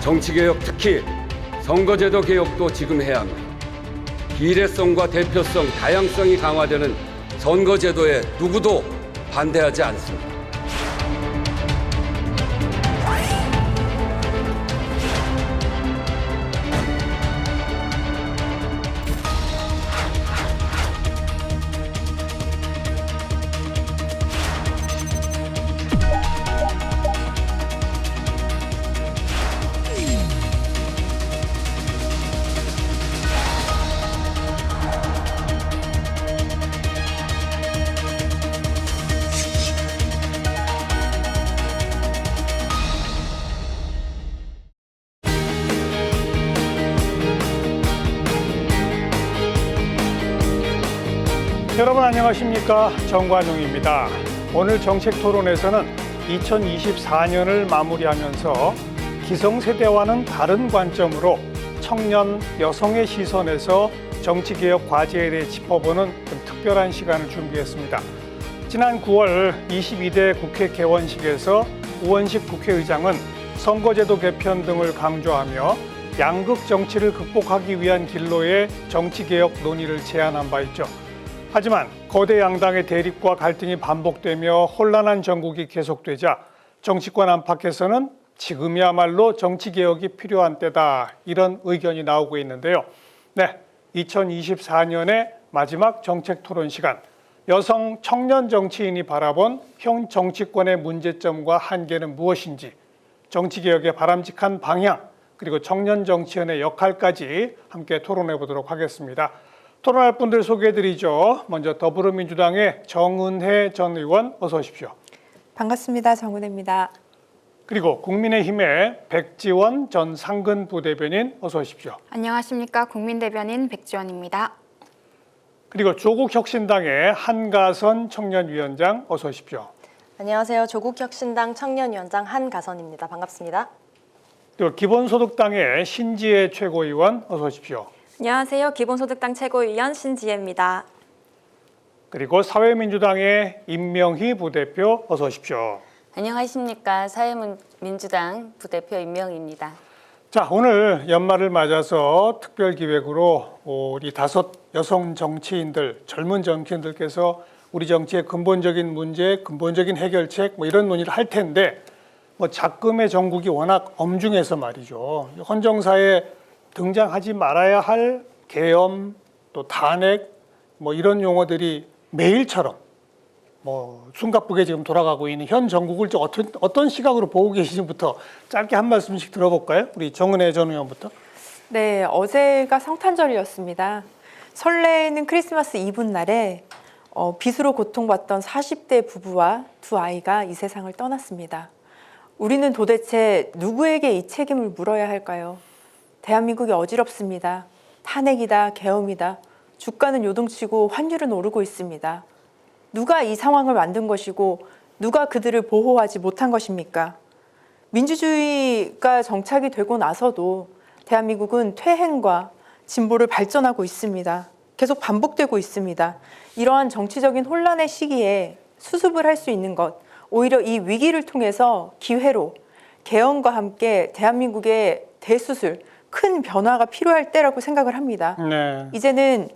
정치개혁, 특히 선거제도 개혁도 지금 해야 합니다. 비례성과 대표성, 다양성이 강화되는 선거제도에 누구도 반대하지 않습니다. 여러분 안녕하십니까? 정관용입니다. 오늘 정책토론에서는 2024년을 마무리하면서 기성세대와는 다른 관점으로 청년, 여성의 시선에서 정치개혁 과제에 대해 짚어보는 좀 특별한 시간을 준비했습니다. 지난 9월 22대 국회 개원식에서 우원식 국회의장은 선거제도 개편 등을 강조하며 양극 정치를 극복하기 위한 길로의 정치개혁 논의를 제안한 바 있죠. 하지만 거대 양당의 대립과 갈등이 반복되며 혼란한 정국이 계속되자 정치권 안팎에서는 지금이야말로 정치개혁이 필요한 때다, 이런 의견이 나오고 있는데요. 네, 2024년의 마지막 정책토론 시간, 여성 청년 정치인이 바라본 현 정치권의 문제점과 한계는 무엇인지, 정치개혁의 바람직한 방향, 그리고 청년 정치인의 역할까지 함께 토론해 보도록 하겠습니다. 토론할 분들 소개해드리죠. 먼저 더불어민주당의 정은혜 전 의원, 어서 오십시오. 반갑습니다. 정은혜입니다. 그리고 국민의힘의 백지원 전 상근 부대변인, 어서 오십시오. 안녕하십니까. 국민대변인 백지원입니다. 그리고 조국혁신당의 한가선 청년위원장, 어서 오십시오. 안녕하세요. 조국혁신당 청년위원장 한가선입니다. 반갑습니다. 그리고 기본소득당의 신지혜 최고위원, 어서 오십시오. 안녕하세요. 기본소득당 최고위원 신지혜입니다. 그리고 사회민주당의 임명희 부대표, 어서 오십시오. 안녕하십니까. 사회민주당 부대표 임명희입니다. 자, 오늘 연말을 맞아서 특별기획으로 우리 5 여성 정치인들, 젊은 정치인들께서 우리 정치의 근본적인 문제, 근본적인 해결책 이런 논의를 할 텐데, 작금의 정국이 워낙 엄중해서 말이죠. 헌정사에 등장하지 말아야 할 계엄, 또 탄핵, 이런 용어들이 매일처럼 숨가쁘게 지금 돌아가고 있는 현 정국을 어떤 시각으로 보고 계시는지부터 짧게 한 말씀씩 들어볼까요? 우리 정은혜 전 의원부터. 네, 어제가 성탄절이었습니다. 설레는 크리스마스 이브날에 빚으로 고통받던 40대 부부와 2 아이가 이 세상을 떠났습니다. 우리는 도대체 누구에게 이 책임을 물어야 할까요? 대한민국이 어지럽습니다. 탄핵이다, 계엄이다. 주가는 요동치고 환율은 오르고 있습니다. 누가 이 상황을 만든 것이고 누가 그들을 보호하지 못한 것입니까? 민주주의가 정착이 되고 나서도 대한민국은 퇴행과 진보를 발전하고 있습니다. 계속 반복되고 있습니다. 이러한 정치적인 혼란의 시기에 수습을 할 수 있는 것, 오히려 이 위기를 통해서 기회로 개헌과 함께 대한민국의 대수술, 큰 변화가 필요할 때라고 생각을 합니다. 네. 이제는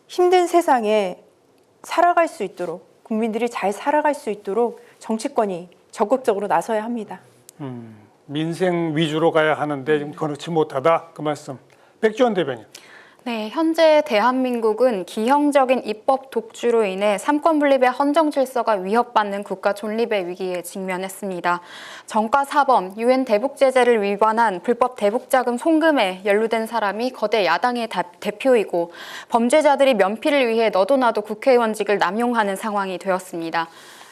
힘든 세상에 살아갈 수 있도록, 국민들이 잘 살아갈 수 있도록 정치권이 적극적으로 나서야 합니다. 민생 위주로 가야 하는데 지금 그렇지 못하다, 그 말씀. 백지원 대변인. 네, 현재 대한민국은 기형적인 입법 독주로 인해 삼권 분립의 헌정 질서가 위협받는 국가 존립의 위기에 직면했습니다. 정가 사범, 유엔 대북 제재를 위반한 불법 대북 자금 송금에 연루된 사람이 거대 야당의 대표이고 범죄자들이 면피를 위해 너도나도 국회의원직을 남용하는 상황이 되었습니다.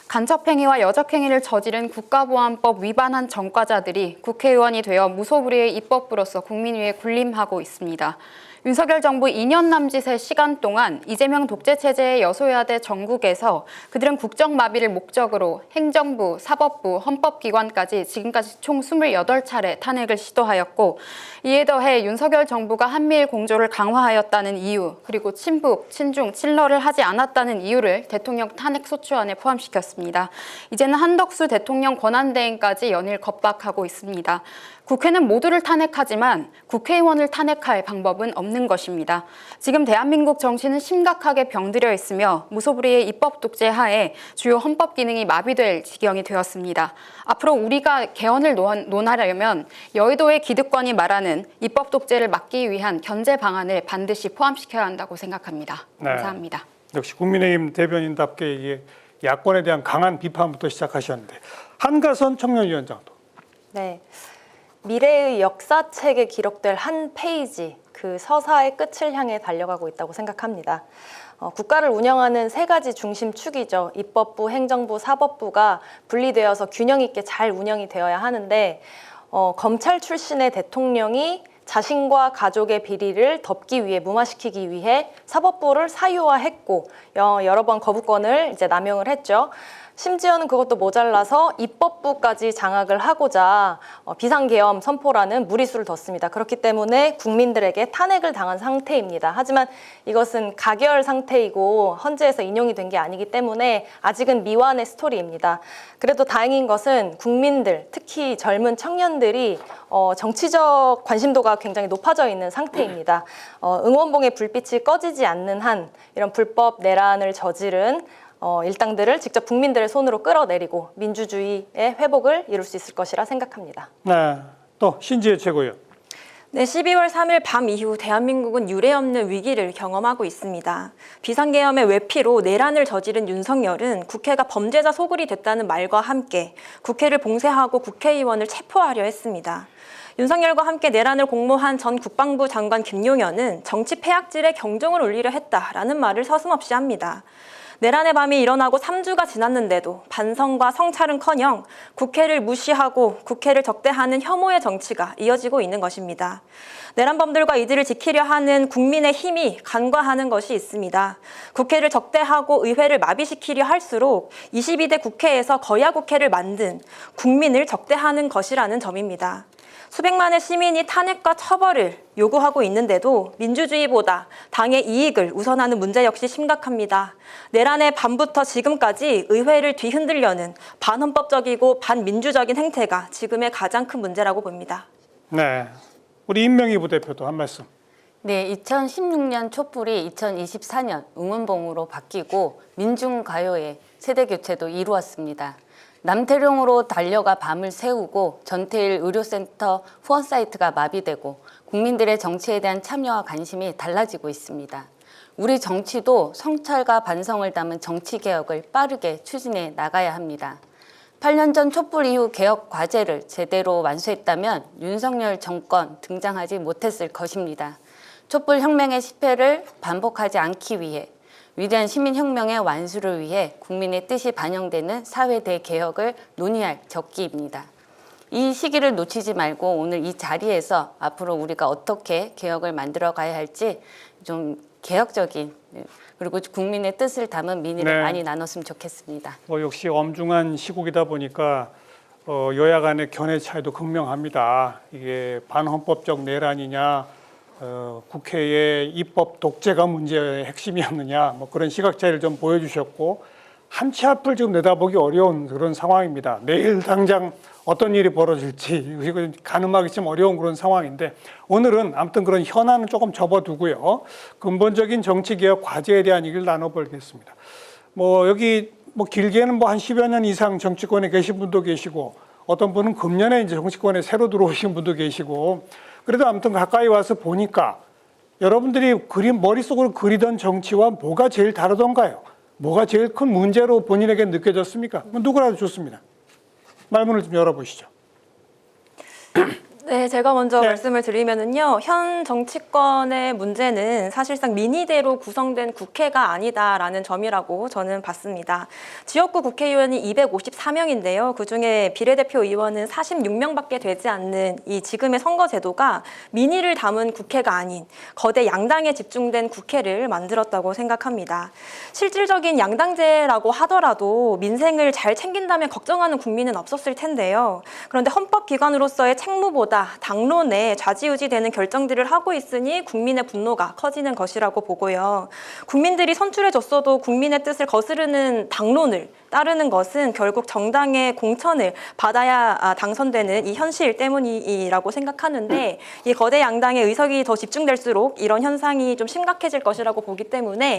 간첩행위와 여적행위를 저지른 국가보안법 위반한 전과자들이 국회의원이 되어 무소불위의 입법부로서 국민 위에 군림하고 있습니다. 윤석열 정부 2년 남짓의 시간 동안 이재명 독재체제의 여소야대 전국에서 그들은 국정마비를 목적으로 행정부, 사법부, 헌법기관까지 지금까지 총 28차례 탄핵을 시도하였고, 이에 더해 윤석열 정부가 한미일 공조를 강화하였다는 이유, 그리고 친북, 친중, 친러를 하지 않았다는 이유를 대통령 탄핵 소추안에 포함시켰습니다. 이제는 한덕수 대통령 권한대행까지 연일 겁박하고 있습니다. 국회는 모두를 탄핵하지만 국회의원을 탄핵할 방법은 없는 것입니다. 지금 대한민국 정치는 심각하게 병들어 있으며 무소불위의 입법 독재 하에 주요 헌법 기능이 마비될 지경이 되었습니다. 앞으로 우리가 개헌을 논하려면 여의도의 기득권이 말하는 입법 독재를 막기 위한 견제 방안을 반드시 포함시켜야 한다고 생각합니다. 네. 감사합니다. 역시 국민의힘 대변인답게 이게 야권에 대한 강한 비판부터 시작하셨는데 한가선 청년위원장도. 네. 미래의 역사책에 기록될 한 페이지, 그 서사의 끝을 향해 달려가고 있다고 생각합니다. 국가를 운영하는 세 가지 중심축이죠. 입법부, 행정부, 사법부가 분리되어서 균형 있게 잘 운영이 되어야 하는데 검찰 출신의 대통령이 자신과 가족의 비리를 덮기 위해, 무마시키기 위해 사법부를 사유화했고 여러 번 거부권을 이제 남용을 했죠. 심지어는 그것도 모자라서 입법부까지 장악을 하고자 비상계엄 선포라는 무리수를 뒀습니다. 그렇기 때문에 국민들에게 탄핵을 당한 상태입니다. 하지만 이것은 가결 상태이고 헌재에서 인용이 된 게 아니기 때문에 아직은 미완의 스토리입니다. 그래도 다행인 것은 국민들, 특히 젊은 청년들이 정치적 관심도가 굉장히 높아져 있는 상태입니다. 응원봉의 불빛이 꺼지지 않는 한 이런 불법 내란을 저지른 일당들을 직접 국민들의 손으로 끌어내리고 민주주의의 회복을 이룰 수 있을 것이라 생각합니다. 네, 또 신지혜 최고위원. 네, 12월 3일 밤 이후 대한민국은 유례없는 위기를 경험하고 있습니다. 비상계엄의 외피로 내란을 저지른 윤석열은 국회가 범죄자 소굴이 됐다는 말과 함께 국회를 봉쇄하고 국회의원을 체포하려 했습니다. 윤석열과 함께 내란을 공모한 전 국방부 장관 김용현은 정치 폐악질에 경종을 울리려 했다라는 말을 서슴없이 합니다. 내란의 밤이 일어나고 3주가 지났는데도 반성과 성찰은커녕 국회를 무시하고 국회를 적대하는 혐오의 정치가 이어지고 있는 것입니다. 내란범들과 이들을 지키려 하는 국민의 힘이 간과하는 것이 있습니다. 국회를 적대하고 의회를 마비시키려 할수록 22대 국회에서 거야 국회를 만든 국민을 적대하는 것이라는 점입니다. 수백만의 시민이 탄핵과 처벌을 요구하고 있는데도 민주주의보다 당의 이익을 우선하는 문제 역시 심각합니다. 내란의 밤부터 지금까지 의회를 뒤흔들려는 반헌법적이고 반민주적인 행태가 지금의 가장 큰 문제라고 봅니다. 네, 우리 임명희 부대표도 한 말씀. 네, 2016년 촛불이 2024년 응원봉으로 바뀌고 민중가요의 세대교체도 이루었습니다. 남태령으로 달려가 밤을 새우고 전태일 의료센터 후원 사이트가 마비되고 국민들의 정치에 대한 참여와 관심이 달라지고 있습니다. 우리 정치도 성찰과 반성을 담은 정치개혁을 빠르게 추진해 나가야 합니다. 8년 전 촛불 이후 개혁 과제를 제대로 완수했다면 윤석열 정권 등장하지 못했을 것입니다. 촛불 혁명의 실패를 반복하지 않기 위해 위대한 시민혁명의 완수를 위해 국민의 뜻이 반영되는 사회 대개혁을 논의할 적기입니다. 이 시기를 놓치지 말고 오늘 이 자리에서 앞으로 우리가 어떻게 개혁을 만들어 가야 할지 좀 개혁적인 그리고 국민의 뜻을 담은 민의를 네. 많이 나눴으면 좋겠습니다. 역시 엄중한 시국이다 보니까 여야 간의 견해 차이도 극명합니다. 이게 반헌법적 내란이냐 국회의 입법 독재가 문제의 핵심이었느냐 그런 시각 차이를 좀 보여주셨고 한 치 앞을 지금 내다보기 어려운 그런 상황입니다. 내일 당장 어떤 일이 벌어질지 이거 가늠하기 좀 어려운 그런 상황인데 오늘은 아무튼 그런 현안은 조금 접어두고요. 근본적인 정치개혁 과제에 대한 얘기를 나눠보겠습니다. 여기 길게는 한 10여 년 이상 정치권에 계신 분도 계시고 어떤 분은 금년에 이제 정치권에 새로 들어오신 분도 계시고 그래도 아무튼 가까이 와서 보니까 여러분들이 머릿속으로 그리던 정치와 뭐가 제일 다르던가요? 뭐가 제일 큰 문제로 본인에게 느껴졌습니까? 누구라도 좋습니다. 말문을 좀 열어보시죠. 네, 제가 먼저 네. 말씀을 드리면은요, 현 정치권의 문제는 사실상 민의대로 구성된 국회가 아니다라는 점이라고 저는 봤습니다. 지역구 국회의원이 254명인데요. 그중에 비례대표 의원은 46명밖에 되지 않는 이 지금의 선거제도가 민의를 담은 국회가 아닌 거대 양당에 집중된 국회를 만들었다고 생각합니다. 실질적인 양당제라고 하더라도 민생을 잘 챙긴다면 걱정하는 국민은 없었을 텐데요. 그런데 헌법기관으로서의 책무보다 때마다 당론에 좌지우지되는 결정들을 하고 있으니 국민의 분노가 커지는 것이라고 보고요. 국민들이 선출해줬어도 국민의 뜻을 거스르는 당론을 따르는 것은 결국 정당의 공천을 받아야 당선되는 이 현실 때문이라고 생각하는데 이 거대 양당의 의석이 더 집중될수록 이런 현상이 좀 심각해질 것이라고 보기 때문에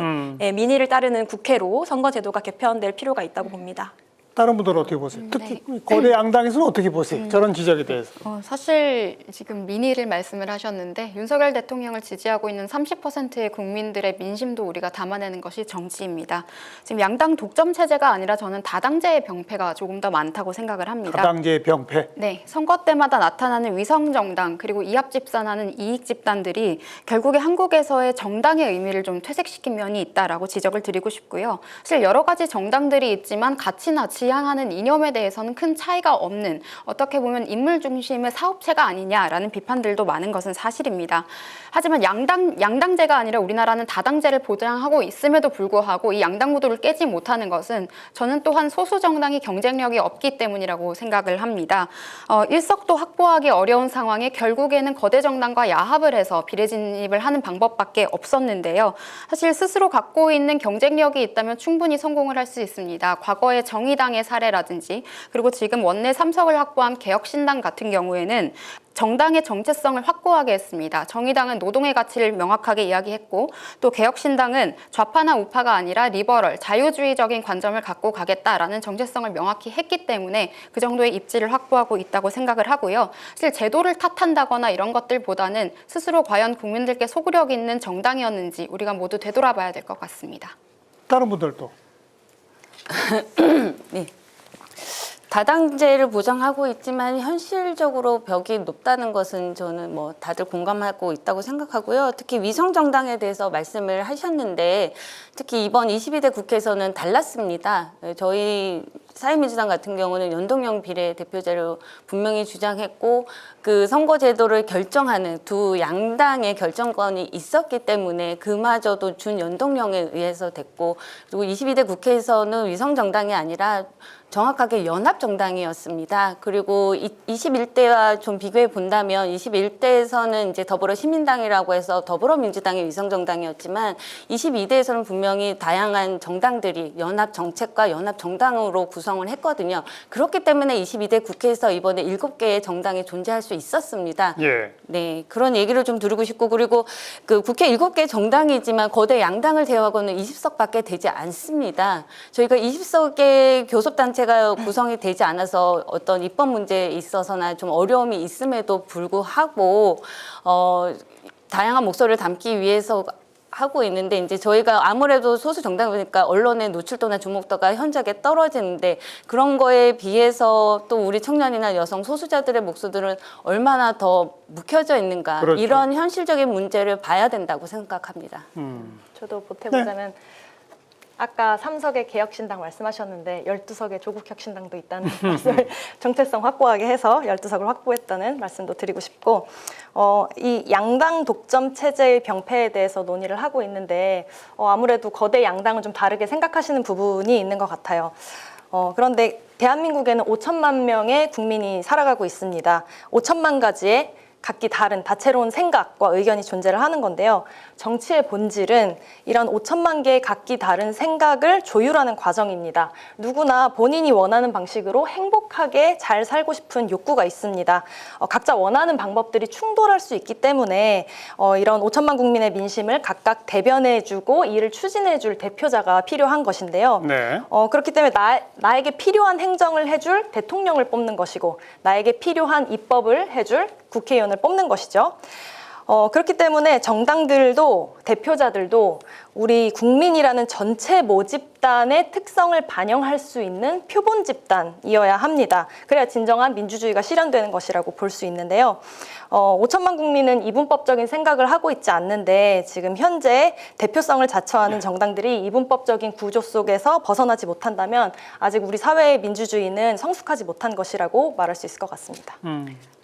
민의를 따르는 국회로 선거제도가 개편될 필요가 있다고 봅니다. 다른 분들은 어떻게 보세요? 특히 거대 양당에서는 어떻게 보세요? 저런 지적에 대해서. 사실 지금 민의를 말씀을 하셨는데 윤석열 대통령을 지지하고 있는 30%의 국민들의 민심도 우리가 담아내는 것이 정치입니다. 지금 양당 독점 체제가 아니라 저는 다당제의 병폐가 조금 더 많다고 생각을 합니다. 다당제의 병폐. 네, 선거 때마다 나타나는 위성정당 그리고 이합집산하는 이익집단들이 결국에 한국에서의 정당의 의미를 좀 퇴색시킨 면이 있다라고 지적을 드리고 싶고요. 사실 여러 가지 정당들이 있지만 가치나 지향하는 이념에 대해서는 큰 차이가 없는 어떻게 보면 인물 중심의 사업체가 아니냐라는 비판들도 많은 것은 사실입니다. 하지만 양당제가 아니라 우리나라는 다당제를 보장하고 있음에도 불구하고 이 양당 구도를 깨지 못하는 것은 저는 또한 소수 정당이 경쟁력이 없기 때문이라고 생각을 합니다. 일석도 확보하기 어려운 상황에 결국에는 거대 정당과 야합을 해서 비례 진입을 하는 방법밖에 없었는데요. 사실 스스로 갖고 있는 경쟁력이 있다면 충분히 성공을 할 수 있습니다. 과거의 정의당의 사례라든지 그리고 지금 원내 3석을 확보한 개혁신당 같은 경우에는 정당의 정체성을 확고하게 했습니다. 정의당은 노동의 가치를 명확하게 이야기했고 또 개혁신당은 좌파나 우파가 아니라 리버럴, 자유주의적인 관점을 갖고 가겠다라는 정체성을 명확히 했기 때문에 그 정도의 입지를 확보하고 있다고 생각을 하고요. 사실 제도를 탓한다거나 이런 것들보다는 스스로 과연 국민들께 소구력 있는 정당이었는지 우리가 모두 되돌아봐야 될 것 같습니다. 다른 분들도. 네. 다당제를 보장하고 있지만 현실적으로 벽이 높다는 것은 저는 뭐 다들 공감하고 있다고 생각하고요. 특히 위성정당에 대해서 말씀을 하셨는데 특히 이번 22대 국회에서는 달랐습니다. 저희 사회민주당 같은 경우는 연동형 비례대표제를 분명히 주장했고 그 선거제도를 결정하는 두 양당의 결정권이 있었기 때문에 그마저도 준연동형에 의해서 됐고 그리고 22대 국회에서는 위성정당이 아니라 정확하게 연합정당이었습니다. 그리고 21대와 좀 비교해 본다면 21대에서는 이제 더불어시민당이라고 해서 더불어민주당의 위성정당이었지만 22대에서는 분명히 다양한 정당들이 연합정책과 연합정당으로 구성을 했거든요. 그렇기 때문에 22대 국회에서 이번에 7개의 정당이 존재할 수 있었습니다. 예. 네, 그런 얘기를 좀 드리고 싶고 그리고 그 국회 7개 정당이지만 거대 양당을 제외하고는 20석밖에 되지 않습니다. 저희가 20석의 교섭단체가 구성이 되지 않아서 어떤 입법 문제에 있어서나 좀 어려움이 있음에도 불구하고 다양한 목소리를 담기 위해서 하고 있는데 이제 저희가 아무래도 소수 정당이니까 언론의 노출도나 주목도가 현저하게 떨어지는데 그런 거에 비해서 또 우리 청년이나 여성 소수자들의 목소리들은 얼마나 더 묵혀져 있는가 그렇죠. 이런 현실적인 문제를 봐야 된다고 생각합니다. 저도 보태보자면 아까 3석의 개혁신당 말씀하셨는데 12석의 조국혁신당도 있다는 말씀을 정체성 확보하게 해서 12석을 확보했다는 말씀도 드리고 싶고 이 양당 독점 체제의 병폐에 대해서 논의를 하고 있는데 아무래도 거대 양당은 좀 다르게 생각하시는 부분이 있는 것 같아요. 그런데 대한민국에는 5천만 명의 국민이 살아가고 있습니다. 5천만 가지의 각기 다른 다채로운 생각과 의견이 존재를 하는 건데요. 정치의 본질은 이런 5천만 개의 각기 다른 생각을 조율하는 과정입니다. 누구나 본인이 원하는 방식으로 행복하게 잘 살고 싶은 욕구가 있습니다. 각자 원하는 방법들이 충돌할 수 있기 때문에 이런 5천만 국민의 민심을 각각 대변해주고 이를 추진해줄 대표자가 필요한 것인데요. 네. 그렇기 때문에 나에게 필요한 행정을 해줄 대통령을 뽑는 것이고 나에게 필요한 입법을 해줄 국회의원을 뽑는 것이죠. 그렇기 때문에 정당들도 대표자들도 우리 국민이라는 전체 모집단의 특성을 반영할 수 있는 표본 집단이어야 합니다. 그래야 진정한 민주주의가 실현되는 것이라고 볼 수 있는데요. 5천만 국민은 이분법적인 생각을 하고 있지 않는데 지금 현재 대표성을 자처하는 정당들이 이분법적인 구조 속에서 벗어나지 못한다면 아직 우리 사회의 민주주의는 성숙하지 못한 것이라고 말할 수 있을 것 같습니다.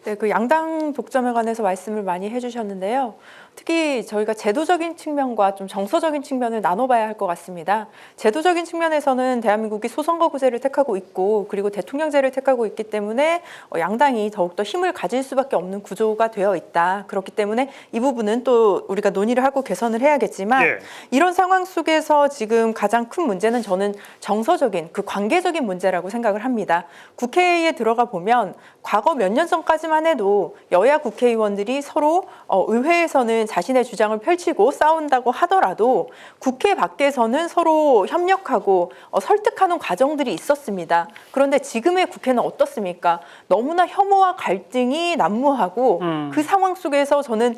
네, 그 양당 독점에 관해서 말씀을 많이 해주셨는데요. 특히 저희가 제도적인 측면과 좀 정서적인 측면을 나눠봐야 할 것 같습니다. 제도적인 측면에서는 대한민국이 소선거구제를 택하고 있고 그리고 대통령제를 택하고 있기 때문에 양당이 더욱더 힘을 가질 수밖에 없는 구조가 되어 있다. 그렇기 때문에 이 부분은 또 우리가 논의를 하고 개선을 해야겠지만 예. 이런 상황 속에서 지금 가장 큰 문제는 저는 정서적인 그 관계적인 문제라고 생각을 합니다. 국회에 들어가 보면 과거 몇 년 전까지만 해도 여야 국회의원들이 서로 의회에서는 자신의 주장을 펼치고 싸운다고 하더라도 국회 밖에서는 서로 협력하고 설득하는 과정들이 있었습니다. 그런데 지금의 국회는 어떻습니까? 너무나 혐오와 갈등이 난무하고 그 상황 속에서 저는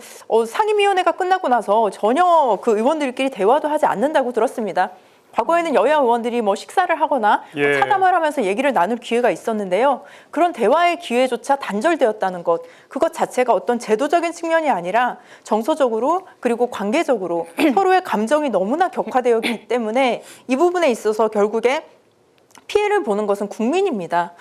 상임위원회가 끝나고 나서 전혀 그 의원들끼리 대화도 하지 않는다고 들었습니다. 과거에는 여야 의원들이 뭐 식사를 하거나 예. 차담을 하면서 얘기를 나눌 기회가 있었는데요. 그런 대화의 기회조차 단절되었다는 것, 그것 자체가 어떤 제도적인 측면이 아니라 정서적으로 그리고 관계적으로 서로의 감정이 너무나 격화되어 있기 때문에 이 부분에 있어서 결국에 피해를 보는 것은 국민입니다.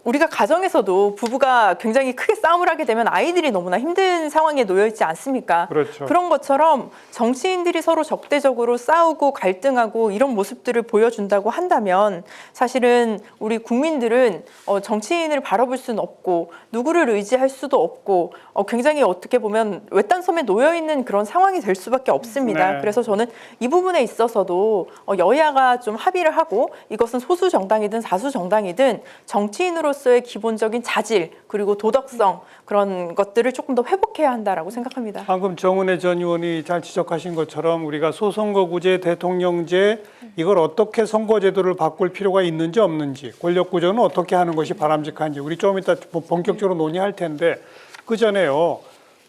우리가 가정에서도 부부가 굉장히 크게 싸움을 하게 되면 아이들이 너무나 힘든 상황에 놓여 있지 않습니까? 그렇죠. 그런 것처럼 정치인들이 서로 적대적으로 싸우고 갈등하고 이런 모습들을 보여준다고 한다면 사실은 우리 국민들은 정치인을 바라볼 수는 없고 누구를 의지할 수도 없고 굉장히 어떻게 보면 외딴 섬에 놓여 있는 그런 상황이 될 수밖에 없습니다. 네. 그래서 저는 이 부분에 있어서도 여야가 좀 합의를 하고 이것은 소수 정당이든 다수 정당이든 정치인으로서의 기본적인 자질 그리고 도덕성 그런 것들을 조금 더 회복해야 한다라고 생각합니다. 방금 정은혜 전 의원이 잘 지적하신 것처럼 우리가 소선거구제, 대통령제 이걸 어떻게 선거제도를 바꿀 필요가 있는지 없는지 권력구조는 어떻게 하는 것이 바람직한지 우리 좀 이따 본격적으로 논의할 텐데 그 전에요.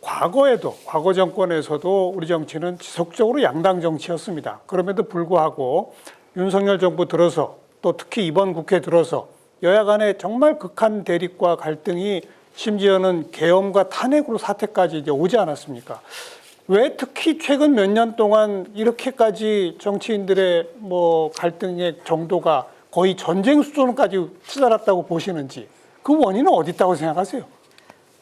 과거 정권에서도 우리 정치는 지속적으로 양당 정치였습니다. 그럼에도 불구하고 윤석열 정부 들어서 또 특히 이번 국회 들어서 여야 간의 정말 극한 대립과 갈등이 심지어는 계엄과 탄핵으로 사태까지 이제 오지 않았습니까? 왜 특히 최근 몇 년 동안 이렇게까지 정치인들의 뭐 갈등의 정도가 거의 전쟁 수준까지 치달았다고 보시는지 그 원인은 어디 있다고 생각하세요?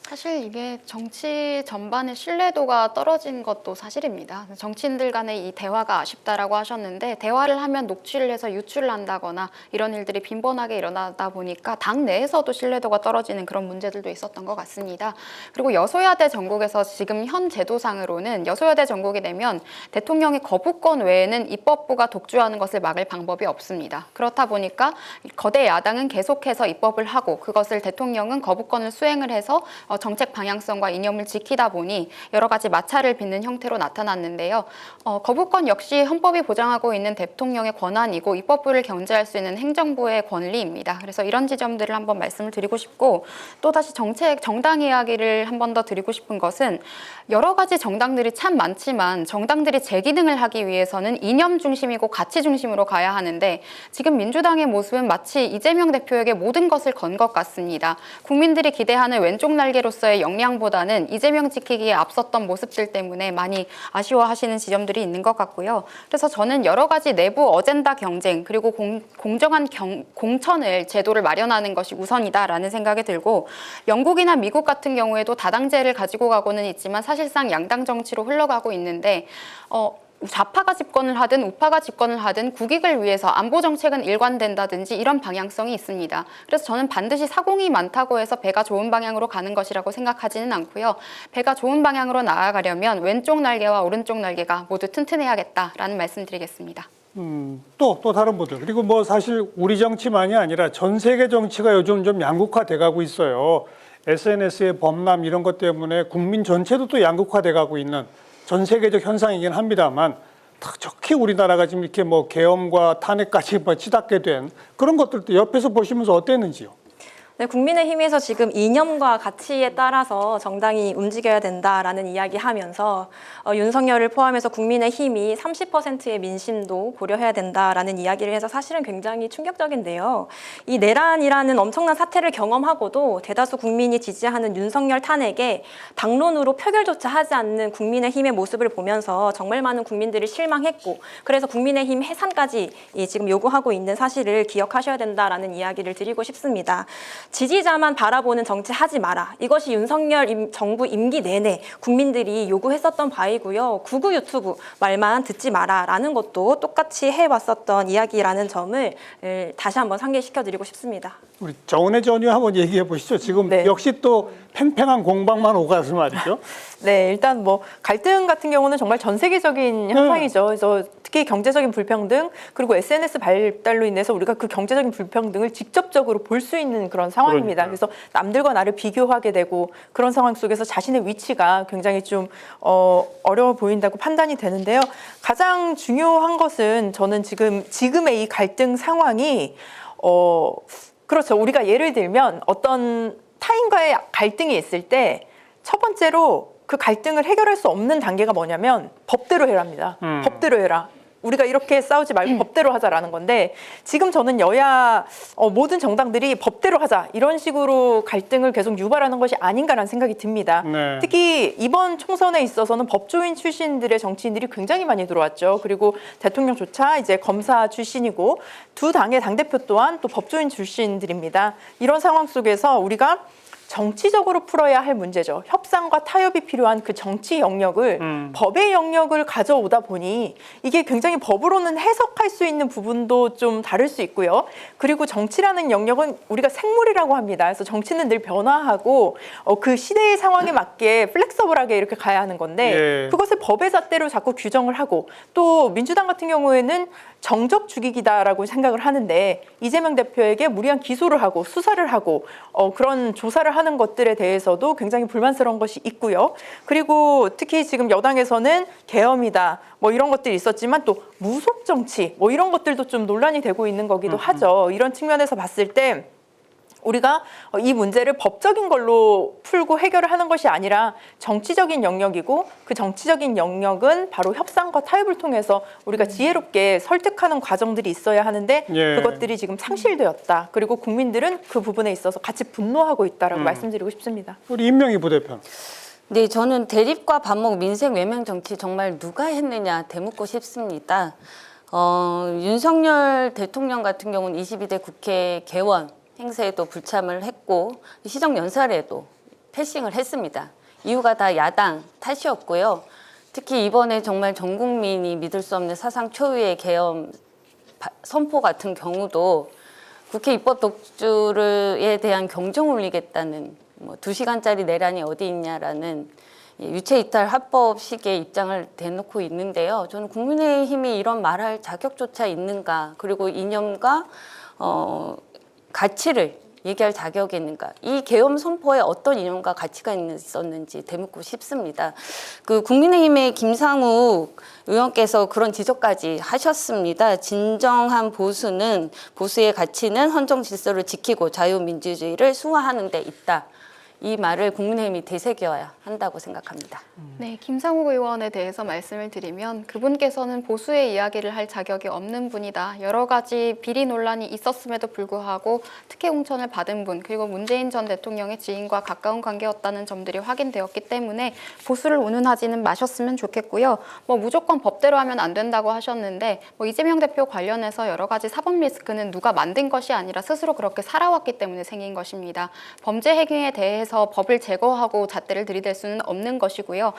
사실 이게 정치 전반의 신뢰도가 떨어진 것도 사실입니다. 정치인들 간의 이 대화가 아쉽다라고 하셨는데 대화를 하면 녹취를 해서 유출한다거나 이런 일들이 빈번하게 일어나다 보니까 당 내에서도 신뢰도가 떨어지는 그런 문제들도 있었던 것 같습니다. 그리고 여소야대 전국에서 지금 현 제도상으로는 여소야대 전국이 되면 대통령의 거부권 외에는 입법부가 독주하는 것을 막을 방법이 없습니다. 그렇다 보니까 거대 야당은 계속해서 입법을 하고 그것을 대통령은 거부권을 수행을 해서 정책 방향성과 이념을 지키다 보니 여러 가지 마찰을 빚는 형태로 나타났는데요. 거부권 역시 헌법이 보장하고 있는 대통령의 권한이고 입법부를 견제할 수 있는 행정부의 권리입니다. 그래서 이런 지점들을 한번 말씀을 드리고 싶고 또다시 정당 이야기를 한 번 더 드리고 싶은 것은 여러 가지 정당들이 참 많지만 정당들이 제 기능을 하기 위해서는 이념 중심이고 가치 중심으로 가야 하는데 지금 민주당의 모습은 마치 이재명 대표에게 모든 것을 건 것 같습니다. 국민들이 기대하는 왼쪽 날개로서의 역량보다는 이재명 지키기에 앞섰던 모습들 때문에 많이 아쉬워하시는 지점들이 있는 것 같고요. 그래서 저는 여러 가지 내부 어젠다 경쟁 그리고 공정한 공천을 제도를 마련하는 것이 우선이다라는 생각이 들고 영국이나 미국 같은 경우에도 다당제를 가지고 가고는 있지만 사실상 양당 정치로 흘러가고 있는데 좌파가 집권을 하든 우파가 집권을 하든 국익을 위해서 안보 정책은 일관된다든지 이런 방향성이 있습니다. 그래서 저는 반드시 사공이 많다고 해서 배가 좋은 방향으로 가는 것이라고 생각하지는 않고요. 배가 좋은 방향으로 나아가려면 왼쪽 날개와 오른쪽 날개가 모두 튼튼해야겠다라는 말씀드리겠습니다. 또 다른 분들 그리고 뭐 사실 우리 정치만이 아니라 전 세계 정치가 요즘 좀 양극화돼 가고 있어요. SNS의 범람 이런 것 때문에 국민 전체도 또 양극화돼 가고 있는 전 세계적 현상이긴 합니다만 특히 우리나라가 지금 이렇게 뭐 계엄과 탄핵까지 뭐 치닫게 된 그런 것들도 옆에서 보시면서 어땠는지요? 네, 국민의힘에서 지금 이념과 가치에 따라서 정당이 움직여야 된다라는 이야기하면서 윤석열을 포함해서 국민의힘이 30%의 민심도 고려해야 된다라는 이야기를 해서 사실은 굉장히 충격적인데요. 이 내란이라는 엄청난 사태를 경험하고도 대다수 국민이 지지하는 윤석열 탄핵에 당론으로 표결조차 하지 않는 국민의힘의 모습을 보면서 정말 많은 국민들이 실망했고 그래서 국민의힘 해산까지 지금 요구하고 있는 사실을 기억하셔야 된다라는 이야기를 드리고 싶습니다. 지지자만 바라보는 정치 하지 마라. 이것이 윤석열 정부 임기 내내 국민들이 요구했었던 바이고요. 구구 유튜브 말만 듣지 마라라는 것도 똑같이 해왔었던 이야기라는 점을 다시 한번 상기시켜드리고 싶습니다. 우리 정은혜 전 의원 한번 얘기해 보시죠. 지금 네. 역시 또 팽팽한 공방만 오가서 말이죠. 네, 일단 뭐 갈등 같은 경우는 정말 전 세계적인 현상이죠. 그래서 특히 경제적인 불평등 그리고 SNS 발달로 인해서 우리가 그 경제적인 불평등을 직접적으로 볼 수 있는 그런 상황입니다. 그러니까요. 그래서 남들과 나를 비교하게 되고 그런 상황 속에서 자신의 위치가 굉장히 좀 어려워 보인다고 판단이 되는데요. 가장 중요한 것은 저는 지금의 이 갈등 상황이 그렇죠. 우리가 예를 들면 어떤 타인과의 갈등이 있을 때 첫 번째로 그 갈등을 해결할 수 없는 단계가 뭐냐면 법대로 해라입니다. 법대로 해라. 우리가 이렇게 싸우지 말고 법대로 하자라는 건데 지금 저는 여야 모든 정당들이 법대로 하자 이런 식으로 갈등을 계속 유발하는 것이 아닌가라는 생각이 듭니다. 네. 특히 이번 총선에 있어서는 법조인 출신들의 정치인들이 굉장히 많이 들어왔죠. 그리고 대통령조차 이제 검사 출신이고 두 당의 당대표 또한 또 법조인 출신들입니다. 이런 상황 속에서 우리가 정치적으로 풀어야 할 문제죠. 협상과 타협이 필요한 그 정치 영역을 법의 영역을 가져오다 보니 이게 굉장히 법으로는 해석할 수 있는 부분도 좀 다를 수 있고요. 그리고 정치라는 영역은 우리가 생물이라고 합니다. 그래서 정치는 늘 변화하고 그 시대의 상황에 맞게 플렉서블하게 이렇게 가야 하는 건데 예. 그것을 법의 잣대로 자꾸 규정을 하고 또 민주당 같은 경우에는 정적 죽이기다라고 생각을 하는데 이재명 대표에게 무리한 기소를 하고 수사를 하고 그런 조사를 하는 것들에 대해서도 굉장히 불만스러운 것이 있고요. 그리고 특히 지금 여당에서는 계엄이다 뭐 이런 것들이 있었지만 또 무속 정치 뭐 이런 것들도 좀 논란이 되고 있는 거기도 하죠. 이런 측면에서 봤을 때 우리가 이 문제를 법적인 걸로 풀고 해결을 하는 것이 아니라 정치적인 영역이고 그 정치적인 영역은 바로 협상과 타협을 통해서 우리가 지혜롭게 설득하는 과정들이 있어야 하는데 예. 그것들이 지금 상실되었다. 그리고 국민들은 그 부분에 있어서 같이 분노하고 있다라고 말씀드리고 싶습니다. 우리 임명희 부대표. 네, 저는 대립과 반목, 민생 외면 정치 정말 누가 했느냐 되묻고 싶습니다. 윤석열 대통령 같은 경우는 22대 국회 개원 행사에도 불참을 했고 시정연설에도 패싱을 했습니다. 이유가 다 야당 탓이었고요. 특히 이번에 정말 전 국민이 믿을 수 없는 사상 초유의 계엄 선포 같은 경우도 국회 입법 독주에 대한 경종을 울리겠다는 2시간짜리 내란이 어디 있냐라는 유체이탈 합법식의 입장을 대놓고 있는데요. 저는 국민의힘이 이런 말할 자격조차 있는가, 그리고 이념과 가치를 얘기할 자격이 있는가, 이 계엄 선포에 어떤 이념과 가치가 있었는지 되묻고 싶습니다. 그 국민의힘의 김상욱 의원께서 그런 지적까지 하셨습니다. 진정한 보수의 가치는 헌정 질서를 지키고 자유민주주의를 수호하는 데 있다. 이 말을 국민의힘이 되새겨야 한다고 생각합니다. 네, 김상욱 의원에 대해서 말씀을 드리면 그분께서는 보수의 이야기를 할 자격이 없는 분이다. 여러 가지 비리 논란이 있었음에도 불구하고 특혜 공천을 받은 분, 그리고 문재인 전 대통령의 지인과 가까운 관계였다는 점들이 확인되었기 때문에 보수를 운운하지는 마셨으면 좋겠고요. 무조건 법대로 하면 안 된다고 하셨는데 이재명 대표 관련해서 여러 가지 사법 리스크는 누가 만든 것이 아니라 스스로 그렇게 살아왔기 때문에 생긴 것입니다. 범죄 행위에 대해서 법을 제거하고 잣대를 들이댈 수는 없는 것이고요.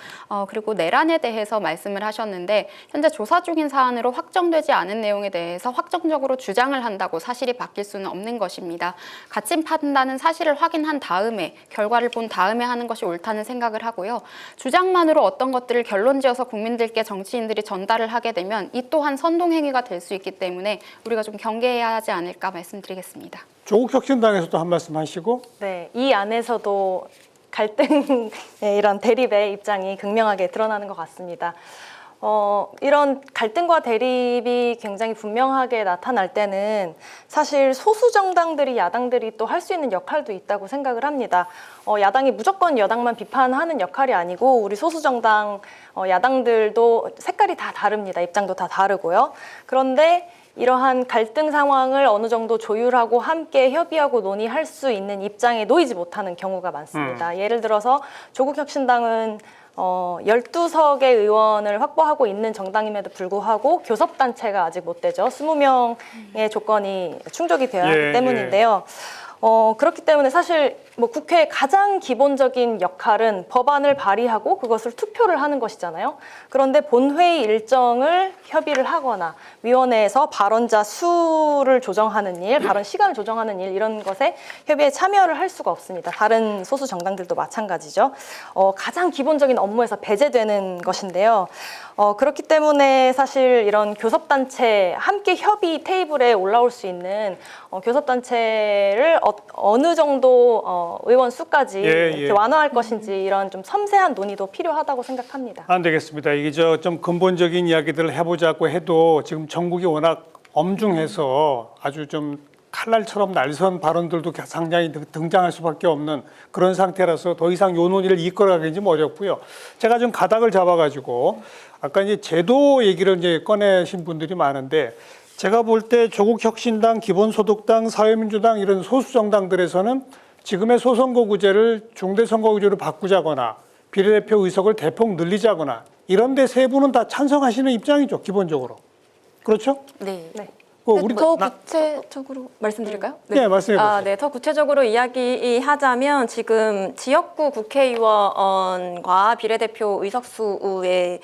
그리고 내란에 대해서 말씀을 하셨는데 현재 조사 중인 사안으로 확정되지 않은 내용에 대해서 확정적으로 주장을 한다고 사실이 바뀔 수는 없는 것입니다. 가침 판단은 사실을 확인한 다음에 결과를 본 다음에 하는 것이 옳다는 생각을 하고요. 주장만으로 어떤 것들을 결론지어서 국민들께 정치인들이 전달을 하게 되면 이 또한 선동행위가 될 수 있기 때문에 우리가 좀 경계해야 하지 않을까 말씀드리겠습니다. 조국 혁신당에서도 한 말씀 하시고. 네, 이 안에서도 갈등, 이런 대립의 입장이 극명하게 드러나는 것 같습니다. 이런 갈등과 대립이 굉장히 분명하게 나타날 때는 사실 소수 정당들이 야당들이 또 할 수 있는 역할도 있다고 생각을 합니다. 야당이 무조건 여당만 비판하는 역할이 아니고 우리 소수 정당 야당들도 색깔이 다 다릅니다. 입장도 다 다르고요. 그런데 이러한 갈등 상황을 어느 정도 조율하고 함께 협의하고 논의할 수 있는 입장에 놓이지 못하는 경우가 많습니다. 예를 들어서 조국혁신당은 12석의 의원을 확보하고 있는 정당임에도 불구하고 교섭단체가 아직 못 되죠. 20명의 조건이 충족이 되어야 하기 때문인데요. 그렇기 때문에 사실 뭐 국회의 가장 기본적인 역할은 법안을 발의하고 그것을 투표를 하는 것이잖아요. 그런데 본회의 일정을 협의를 하거나 위원회에서 발언자 수를 조정하는 일, 발언 시간을 조정하는 일 이런 것에 협의에 참여를 할 수가 없습니다. 다른 소수 정당들도 마찬가지죠. 가장 기본적인 업무에서 배제되는 것인데요. 그렇기 때문에 사실 이런 교섭단체 함께 협의 테이블에 올라올 수 있는 교섭단체를 어느 정도 의원 수까지 이렇게 완화할 것인지 이런 좀 섬세한 논의도 필요하다고 생각합니다. 안 되겠습니다. 이게 좀 근본적인 이야기들을 해보자고 해도 지금 전국이 워낙 엄중해서 아주 좀 칼날처럼 날선 발언들도 상당히 등장할 수밖에 없는 그런 상태라서 더 이상 요 논의를 이끌어가기 좀 어렵고요. 제가 좀 가닥을 잡아가지고 아까 이제 제도 얘기를 이제 꺼내신 분들이 많은데 제가 볼 때 조국혁신당, 기본소득당, 사회민주당 이런 소수 정당들에서는 지금의 소선거구제를 중대선거구제로 바꾸자거나 비례대표 의석을 대폭 늘리자거나 이런 데 세 분은 다 찬성하시는 입장이죠, 기본적으로. 그렇죠? 네. 우리 더 구체적으로 말씀드릴까요? 네, 말씀해 보세요. 네, 더 구체적으로 이야기하자면 지금 지역구 국회의원과 비례대표 의석수의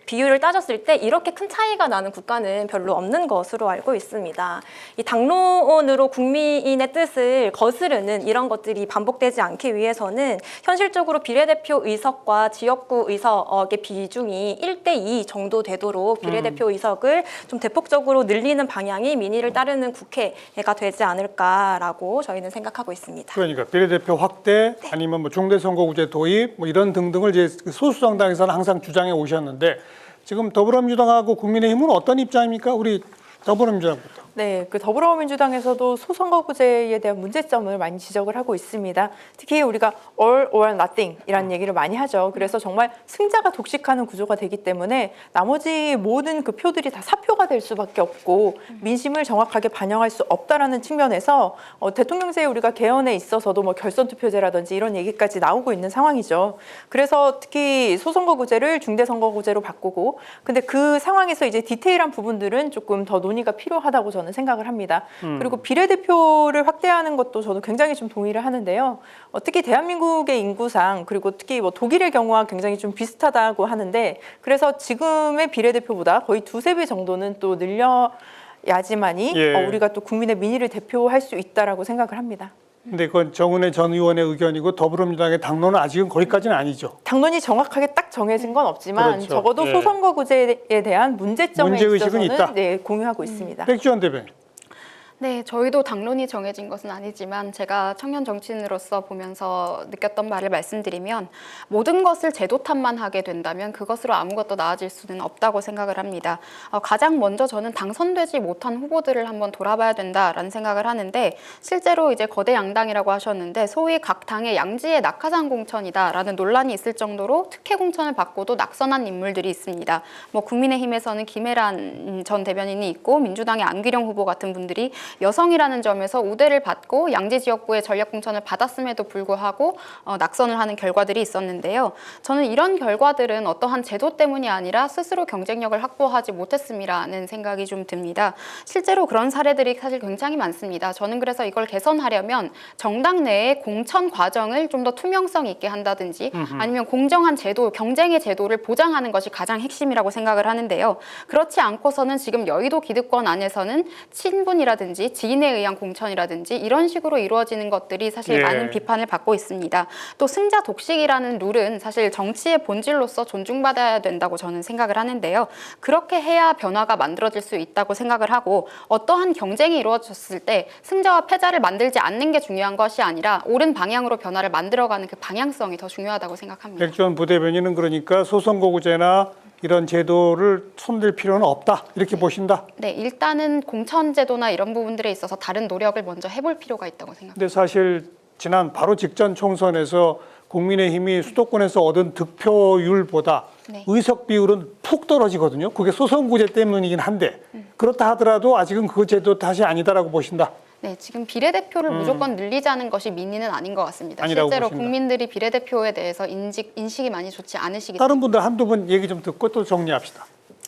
비율을 따졌을 때 이렇게 큰 차이가 나는 국가는 별로 없는 것으로 알고 있습니다. 이 당론으로 국민의 뜻을 거스르는 이런 것들이 반복되지 않기 위해서는 현실적으로 비례대표 의석과 지역구 의석의 비중이 1대2 정도 되도록 비례대표 의석을 좀 대폭적으로 늘리는 방향이 민의를 따르는 국회가 되지 않을까라고 저희는 생각하고 있습니다. 그러니까 비례대표 확대 아니면 뭐 중대선거구제 도입 뭐 이런 등등을 이제 소수정당에서는 항상 주장해 오셨는데 지금 더불어민주당하고 국민의힘은 어떤 입장입니까? 우리 더불어민주당부터. 네, 그 더불어민주당에서도 소선거구제에 대한 문제점을 많이 지적을 하고 있습니다. 특히 우리가 all or nothing이라는 얘기를 많이 하죠. 그래서 정말 승자가 독식하는 구조가 되기 때문에 나머지 모든 그 표들이 다 사표가 될 수밖에 없고 민심을 정확하게 반영할 수 없다라는 측면에서 대통령제에 우리가 개헌에 있어서도 뭐 결선 투표제라든지 이런 얘기까지 나오고 있는 상황이죠. 그래서 특히 소선거구제를 중대선거구제로 바꾸고 근데 그 상황에서 이제 디테일한 부분들은 조금 더 논의가 필요하다고 저는 생각을 합니다. 그리고 비례대표를 확대하는 것도 저도 굉장히 좀 동의를 하는데요. 특히 대한민국의 인구상 그리고 특히 뭐 독일의 경우와 굉장히 좀 비슷하다고 하는데 그래서 지금의 비례대표보다 거의 2~3배 정도는 또 늘려야지만이 우리가 또 국민의 민의를 대표할 수 있다라고 생각을 합니다. 근데 그건 정은혜 전 의원의 의견이고 더불어민주당의 당론은 아직은 거기까지는 아니죠. 당론이 정확하게 딱 정해진 건 없지만 그렇죠. 적어도 소선거구제에 대한 문제점에 문제의식은 있어서는 있다. 네, 공유하고 있습니다. 백지원 대변인. 네, 저희도 당론이 정해진 것은 아니지만 제가 청년 정치인으로서 보면서 느꼈던 말을 말씀드리면 모든 것을 제도 탓만 하게 된다면 그것으로 아무것도 나아질 수는 없다고 생각을 합니다. 가장 먼저 저는 당선되지 못한 후보들을 한번 돌아봐야 된다라는 생각을 하는데 실제로 이제 거대 양당이라고 하셨는데 소위 각 당의 양지의 낙하산 공천이다라는 논란이 있을 정도로 특혜 공천을 받고도 낙선한 인물들이 있습니다. 뭐 국민의힘에서는 김혜란 전 대변인이 있고 민주당의 안기령 후보 같은 분들이 여성이라는 점에서 우대를 받고 양지 지역구의 전략 공천을 받았음에도 불구하고 낙선을 하는 결과들이 있었는데요. 저는 이런 결과들은 어떠한 제도 때문이 아니라 스스로 경쟁력을 확보하지 못했음이라는 생각이 좀 듭니다. 실제로 그런 사례들이 사실 굉장히 많습니다. 저는 그래서 이걸 개선하려면 정당 내의 공천 과정을 좀 더 투명성 있게 한다든지 아니면 공정한 제도, 경쟁의 제도를 보장하는 것이 가장 핵심이라고 생각을 하는데요. 그렇지 않고서는 지금 여의도 기득권 안에서는 친분이라든지 지인에 의한 공천이라든지 이런 식으로 이루어지는 것들이 사실 많은 비판을 받고 있습니다. 또 승자 독식이라는 룰은 사실 정치의 본질로서 존중받아야 된다고 저는 생각을 하는데요. 그렇게 해야 변화가 만들어질 수 있다고 생각을 하고 어떠한 경쟁이 이루어졌을 때 승자와 패자를 만들지 않는 게 중요한 것이 아니라 옳은 방향으로 변화를 만들어가는 그 방향성이 더 중요하다고 생각합니다. 백지원 부대변인은 그러니까 소선거구제나 이런 제도를 손댈 필요는 없다 이렇게 보신다. 네, 일단은 공천제도나 이런 부분들에 있어서 다른 노력을 먼저 해볼 필요가 있다고 생각합니다. 근데 사실 지난 바로 직전 총선에서 국민의힘이 수도권에서 얻은 득표율보다 의석 비율은 푹 떨어지거든요. 그게 소선거구제 때문이긴 한데 그렇다 하더라도 아직은 그 제도 탓이 아니다라고 보신다. 네, 지금 비례대표를 무조건 늘리자는 것이 민의는 아닌 것 같습니다. 실제로 보십니다. 국민들이 비례대표에 대해서 인식이 많이 좋지 않으시기 때문에 다른 분들 한두 분 얘기 좀 듣고 또 정리합시다.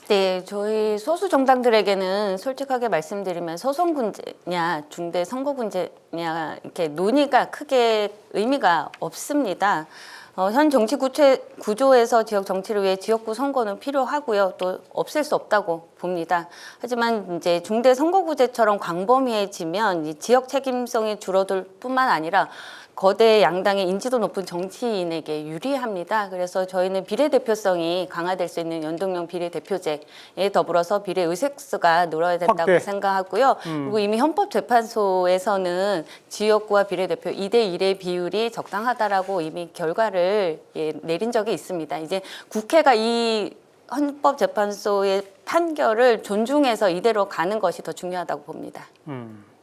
네, 저희 소수 정당들에게는 솔직하게 말씀드리면 소선군제냐 중대 선거군제냐 이렇게 논의가 크게 의미가 없습니다. 현 정치 구조에서 지역 정치를 위해 지역구 선거는 필요하고요. 또 없앨 수 없다고 봅니다. 하지만 이제 중대 선거구제처럼 광범위해지면 이 지역 책임성이 줄어들 뿐만 아니라 거대 양당의 인지도 높은 정치인에게 유리합니다. 그래서 저희는 비례대표성이 강화될 수 있는 연동형 비례대표제에 더불어서 비례의석수가 늘어야 된다고 확대. 생각하고요. 그리고 이미 헌법재판소에서는 지역구와 비례대표 2대1의 비율이 적당하다라고 이미 결과를 내린 적이 있습니다. 이제 국회가 이 헌법재판소의 판결을 존중해서 이대로 가는 것이 더 중요하다고 봅니다.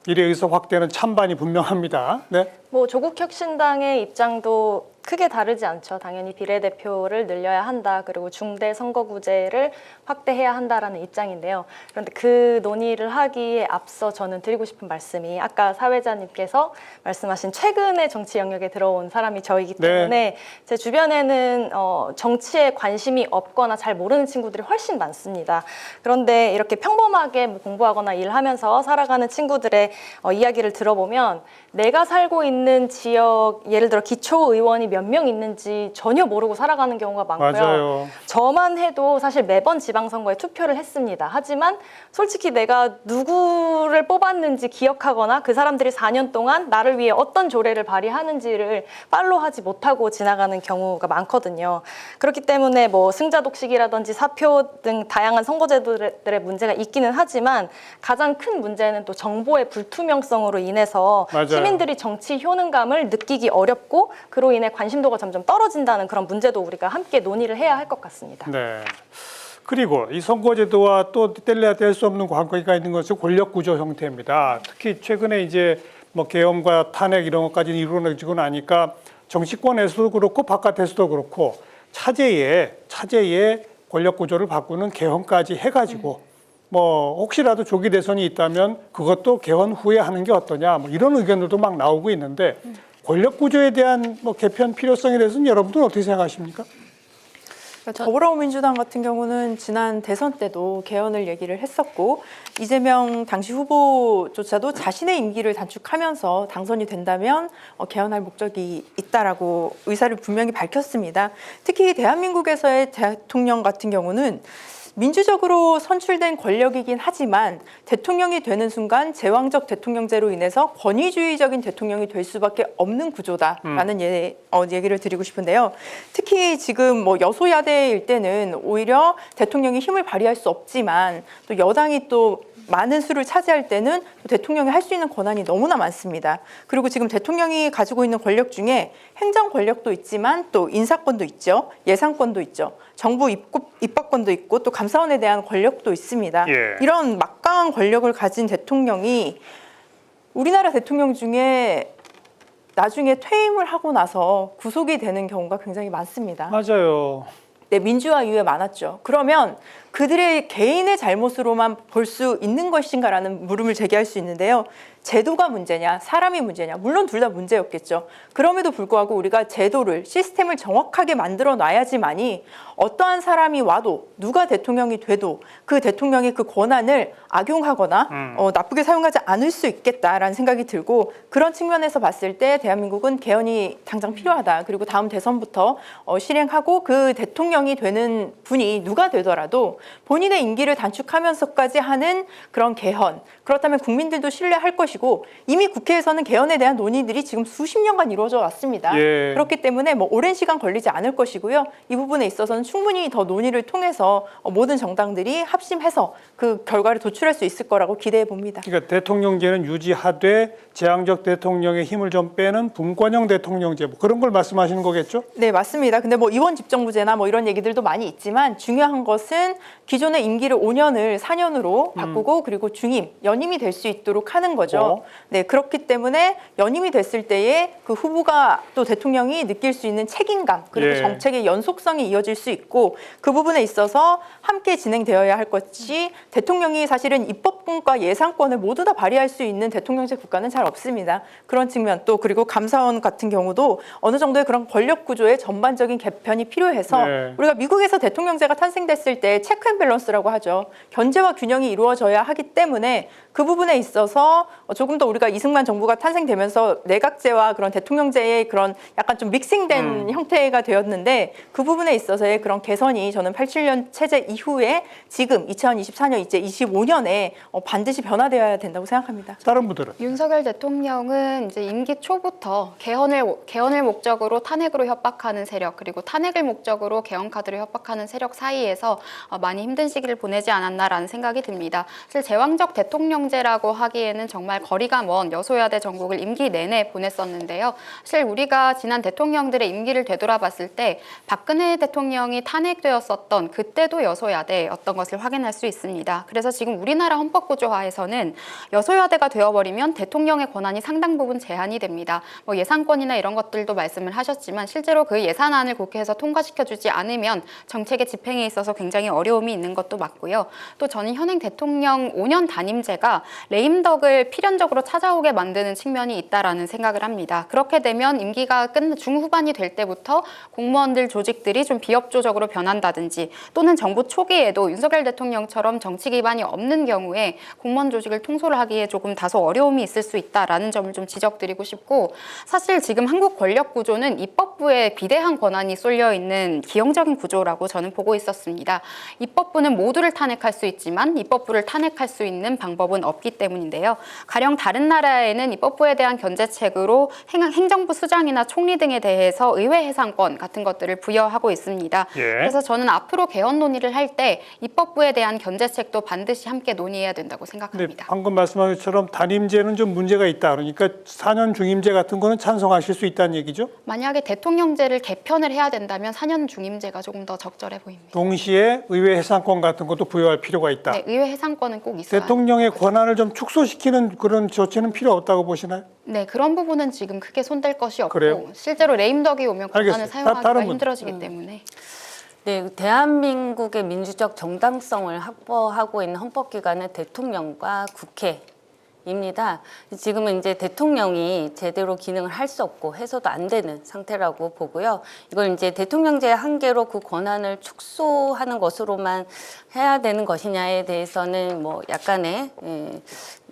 비례의석 확대는 찬반이 분명합니다. 네. 뭐 조국혁신당의 입장도 크게 다르지 않죠. 당연히 비례대표를 늘려야 한다. 그리고 중대 선거구제를 확대해야 한다라는 입장인데요. 그런데 그 논의를 하기에 앞서 저는 드리고 싶은 말씀이 아까 사회자님께서 말씀하신 최근에 정치 영역에 들어온 사람이 저이기 때문에 제 주변에는 정치에 관심이 없거나 잘 모르는 친구들이 훨씬 많습니다. 그런데 이렇게 평범하게 뭐 공부하거나 일하면서 살아가는 친구들의 이야기를 들어보면 내가 살고 있는 지역, 예를 들어 기초의원이 몇 명 있는지 전혀 모르고 살아가는 경우가 많고요. 맞아요. 저만 해도 사실 매번 지방선거에 투표를 했습니다. 하지만 솔직히 내가 누구를 뽑았는지 기억하거나 그 사람들이 4년 동안 나를 위해 어떤 조례를 발의하는지를 팔로우하지 못하고 지나가는 경우가 많거든요. 그렇기 때문에 뭐 승자독식이라든지 사표 등 다양한 선거제도들의 문제가 있기는 하지만 가장 큰 문제는 또 정보의 불투명성으로 인해서 맞아요. 시민들이 정치 효능감을 느끼기 어렵고 그로 인해 관심도가 점점 떨어진다는 그런 문제도 우리가 함께 논의를 해야 할 것 같습니다. 네. 그리고 이 선거제도와 또 뗄래야 뗄 수 없는 관계가 있는 것은 권력구조 형태입니다. 특히 최근에 이제 뭐 계엄과 탄핵 이런 것까지 이루어지고 나니까 정치권에서도 그렇고 바깥에서도 그렇고 차제에 권력구조를 바꾸는 개헌까지 해가지고 뭐 혹시라도 조기 대선이 있다면 그것도 개헌 후에 하는 게 어떠냐 뭐 이런 의견들도 막 나오고 있는데 권력구조에 대한 뭐 개편 필요성에 대해서는 여러분들은 어떻게 생각하십니까? 더불어민주당 같은 경우는 지난 대선 때도 개헌을 얘기를 했었고 이재명 당시 후보조차도 자신의 임기를 단축하면서 당선이 된다면 개헌할 목적이 있다라고 의사를 분명히 밝혔습니다. 특히 대한민국에서의 대통령 같은 경우는 민주적으로 선출된 권력이긴 하지만 대통령이 되는 순간 제왕적 대통령제로 인해서 권위주의적인 대통령이 될 수밖에 없는 구조다라는 얘기를 드리고 싶은데요. 특히 지금 뭐 여소야대일 때는 오히려 대통령이 힘을 발휘할 수 없지만 또 여당이 또 많은 수를 차지할 때는 또 대통령이 할 수 있는 권한이 너무나 많습니다. 그리고 지금 대통령이 가지고 있는 권력 중에 행정 권력도 있지만 또 인사권도 있죠. 예산권도 있죠. 정부 입법권도 있고 또 감사원에 대한 권력도 있습니다. 예. 이런 막강한 권력을 가진 대통령이 우리나라 대통령 중에 나중에 퇴임을 하고 나서 구속이 되는 경우가 굉장히 많습니다. 맞아요. 네, 민주화 이후에 많았죠. 그러면 그들의 개인의 잘못으로만 볼 수 있는 것인가라는 물음을 제기할 수 있는데요. 제도가 문제냐, 사람이 문제냐, 물론 둘 다 문제였겠죠. 그럼에도 불구하고 우리가 제도를, 시스템을 정확하게 만들어 놔야지만이 어떠한 사람이 와도 누가 대통령이 돼도 그 대통령이 그 권한을 악용하거나 나쁘게 사용하지 않을 수 있겠다라는 생각이 들고 그런 측면에서 봤을 때 대한민국은 개헌이 당장 필요하다. 그리고 다음 대선부터 실행하고 그 대통령이 되는 분이 누가 되더라도 본인의 임기를 단축하면서까지 하는 그런 개헌. 그렇다면 국민들도 신뢰할 것이고 이미 국회에서는 개헌에 대한 논의들이 지금 수십 년간 이루어져 왔습니다. 예. 그렇기 때문에 뭐 오랜 시간 걸리지 않을 것이고요. 이 부분에 있어서는 충분히 더 논의를 통해서 모든 정당들이 합심해서 그 결과를 도출할 수 있을 거라고 기대해 봅니다. 그러니까 대통령제는 유지하되 제왕적 대통령의 힘을 좀 빼는 분권형 대통령제 뭐 그런 걸 말씀하시는 거겠죠? 네, 맞습니다. 근데 뭐 이원 집정부제나 뭐 이런 얘기들도 많이 있지만 중요한 것은 기존의 임기를 5년을 4년으로 바꾸고 그리고 중임, 연임이 될 수 있도록 하는 거죠. 네, 그렇기 때문에 연임이 됐을 때에 그 후보가 또 대통령이 느낄 수 있는 책임감 그리고 예. 정책의 연속성이 이어질 수 있고 그 부분에 있어서 함께 진행되어야 할 것이 대통령이 사실은 입법권과 예산권을 모두 다 발휘할 수 있는 대통령제 국가는 잘 없습니다. 그런 측면 또 그리고 감사원 같은 경우도 어느 정도의 그런 권력 구조의 전반적인 개편이 필요해서 네. 우리가 미국에서 대통령제가 탄생됐을 때 체크 체크 앤 밸런스라고 하죠. 견제와 균형이 이루어져야 하기 때문에 그 부분에 있어서 조금 더 우리가 이승만 정부가 탄생되면서 내각제와 그런 대통령제의 그런 약간 좀 믹싱된 형태가 되었는데 그 부분에 있어서의 그런 개선이 저는 87년 체제 이후에 지금 2024년 이제 25년에 반드시 변화되어야 된다고 생각합니다. 다른 분들은? 윤석열 대통령은 이제 임기 초부터 개헌을 목적으로 탄핵으로 협박하는 세력, 그리고 탄핵을 목적으로 개헌 카드로 협박하는 세력 사이에서 많이 힘든 시기를 보내지 않았나라는 생각이 듭니다. 사실 제왕적 대통령제라고 하기에는 정말 거리가 먼 여소야대 정국을 임기 내내 보냈었는데요. 사실 우리가 지난 대통령들의 임기를 되돌아봤을 때 박근혜 대통령이 탄핵되었었던 그때도 여소야대였던 것을 확인할 수 있습니다. 그래서 지금 우리나라 헌법구조화에서는 여소야대가 되어버리면 대통령의 권한이 상당 부분 제한이 됩니다. 뭐 예산권이나 이런 것들도 말씀을 하셨지만 실제로 그 예산안을 국회에서 통과시켜주지 않으면 정책의 집행에 있어서 굉장히 어려움이 있는 것도 맞고요. 또 저는 현행 대통령 5년 단임제가 레임덕을 필연적으로 찾아오게 만드는 측면이 있다라는 생각을 합니다. 그렇게 되면 임기가 중후반이 될 때부터 공무원들 조직들이 좀 비협조적으로 변한다든지 또는 정부 초기에도 윤석열 대통령처럼 정치 기반이 없는 경우에 공무원 조직을 통솔을 하기에 조금 다소 어려움이 있을 수 있다라는 점을 좀 지적드리고 싶고, 사실 지금 한국 권력 구조는 입법부에 비대한 권한이 쏠려 있는 기형적인 구조라고 저는 보고 있었습니다. 입법부는 모두를 탄핵할 수 있지만 입법부를 탄핵할 수 있는 방법은 없기 때문인데요. 가령 다른 나라에는 입법부에 대한 견제책으로 행정부 수장이나 총리 등에 대해서 의회 해상권 같은 것들을 부여하고 있습니다. 예. 그래서 저는 앞으로 개헌 논의를 할 때 입법부에 대한 견제책도 반드시 함께 논의해야 된다고 근데 생각합니다. 방금 말씀하신 것처럼 단임제는 좀 문제가 있다. 그러니까 4년 중임제 같은 거는 찬성하실 수 있다는 얘기죠? 만약에 대통령제를 개편을 해야 된다면 4년 중임제가 조금 더 적절해 보입니다. 동시에 의회 해상권 같은 것도 부여할 필요가 있다. 네, 의회 해상권은 꼭 있어야 대통령의 권한을 좀 축소시키는 그런 조치는 필요 없다고 보시나요? 네, 그런 부분은 지금 크게 손댈 것이 없고 그래요? 실제로 레임덕이 오면 권한을 알겠어요. 사용하기가 다른 분. 힘들어지기 때문에. 네, 대한민국의 민주적 정당성을 확보하고 있는 헌법기관은 대통령과 국회입니다. 지금은 이제 대통령이 제대로 기능을 할 수 없고 해서도 안 되는 상태라고 보고요. 이걸 이제 대통령제의 한계로 그 권한을 축소하는 것으로만 해야 되는 것이냐에 대해서는 뭐 약간의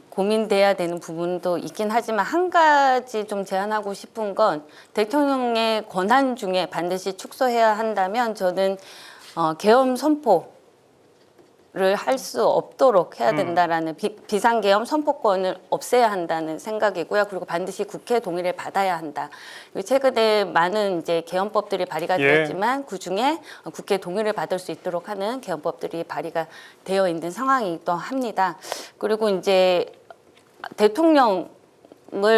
고민돼야 되는 부분도 있긴 하지만 한 가지 좀 제안하고 싶은 건 대통령의 권한 중에 반드시 축소해야 한다면 저는 계엄 선포를 할 수 없도록 해야 된다라는 비상계엄 선포권을 없애야 한다는 생각이고요. 그리고 반드시 국회 동의를 받아야 한다. 최근에 많은 이제 계엄법들이 발의가 되었지만 그 중에 국회 동의를 받을 수 있도록 하는 계엄법들이 발의가 되어 있는 상황이기도 합니다. 그리고 이제 대통령을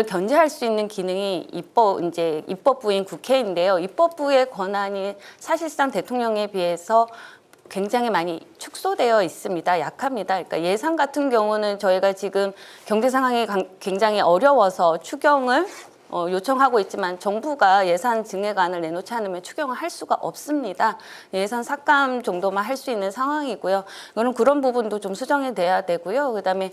견제할 수 있는 기능이 입법부인 국회인데요. 입법부의 권한이 사실상 대통령에 비해서 굉장히 많이 축소되어 있습니다. 약합니다. 그러니까 예산 같은 경우는 저희가 지금 경제 상황이 굉장히 어려워서 추경을 요청하고 있지만 정부가 예산 증액안을 내놓지 않으면 추경을 할 수가 없습니다. 예산 삭감 정도만 할 수 있는 상황이고요. 그런 부분도 좀 수정이 돼야 되고요. 그다음에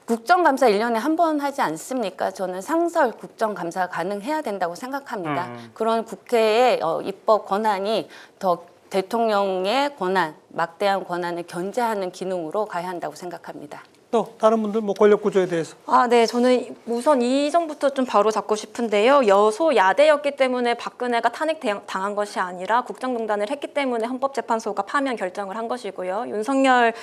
국정감사 1년에 한 번 하지 않습니까? 저는 상설 국정감사가 가능해야 된다고 생각합니다. 그런 국회의 입법 권한이 더 대통령의 권한, 막대한 권한을 견제하는 기능으로 가야 한다고 생각합니다. 또 다른 분들 뭐 권력 구조에 대해서. 네, 저는 우선 이 점부터 좀 바로 잡고 싶은데요. 여소야대였기 때문에 박근혜가 탄핵당한 것이 아니라 국정농단을 했기 때문에 헌법재판소가 파면 결정을 한 것이고요. 윤석열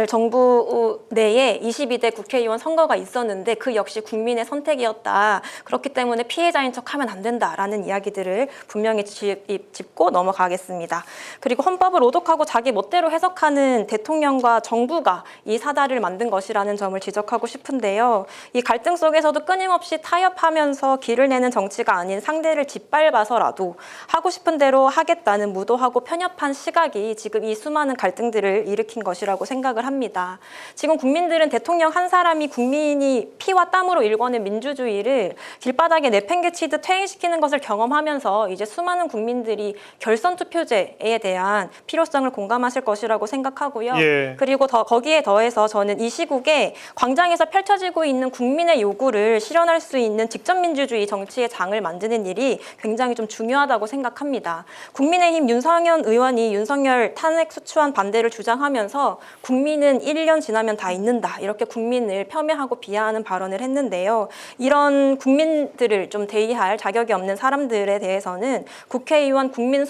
정부 내에 22대 국회의원 선거가 있었는데 그 역시 국민의 선택이었다. 그렇기 때문에 피해자인 척하면 안 된다라는 이야기들을 분명히 짚고 넘어가겠습니다. 그리고 헌법을 오독하고 자기 멋대로 해석하는 대통령과 정부가 이 사달을 만든 것이 라는 점을 지적하고 싶은데요. 이 갈등 속에서도 끊임없이 타협하면서 길을 내는 정치가 아닌 상대를 짓밟아서라도 하고 싶은 대로 하겠다는 무도하고 편협한 시각이 지금 이 수많은 갈등들을 일으킨 것이라고 생각을 합니다. 지금 국민들은 대통령 한 사람이 국민이 피와 땀으로 일궈낸 민주주의를 길바닥에 내팽개치듯 퇴행시키는 것을 경험하면서 이제 수많은 국민들이 결선 투표제에 대한 필요성을 공감하실 것이라고 생각하고요. 예. 그리고 거기에 더해서 저는 이 시국에 속에 광장에서 펼쳐지고 있는 국민의 요구를 실현할 수 있는 직접민주주의 정치의 장을 만드는 일이 굉장히 좀 중요하다고 생각합니다. 국민의힘 윤상현 의원이 윤석열 탄핵 수추안 반대를 주장하면서 국민은 1년 지나면 다 잊는다, 이렇게 국민을 폄훼하고 비하하는 발언을 했는데요. 이런 국민들을 좀 대의할 자격이 없는 사람들에 대해서는 국회의원 국민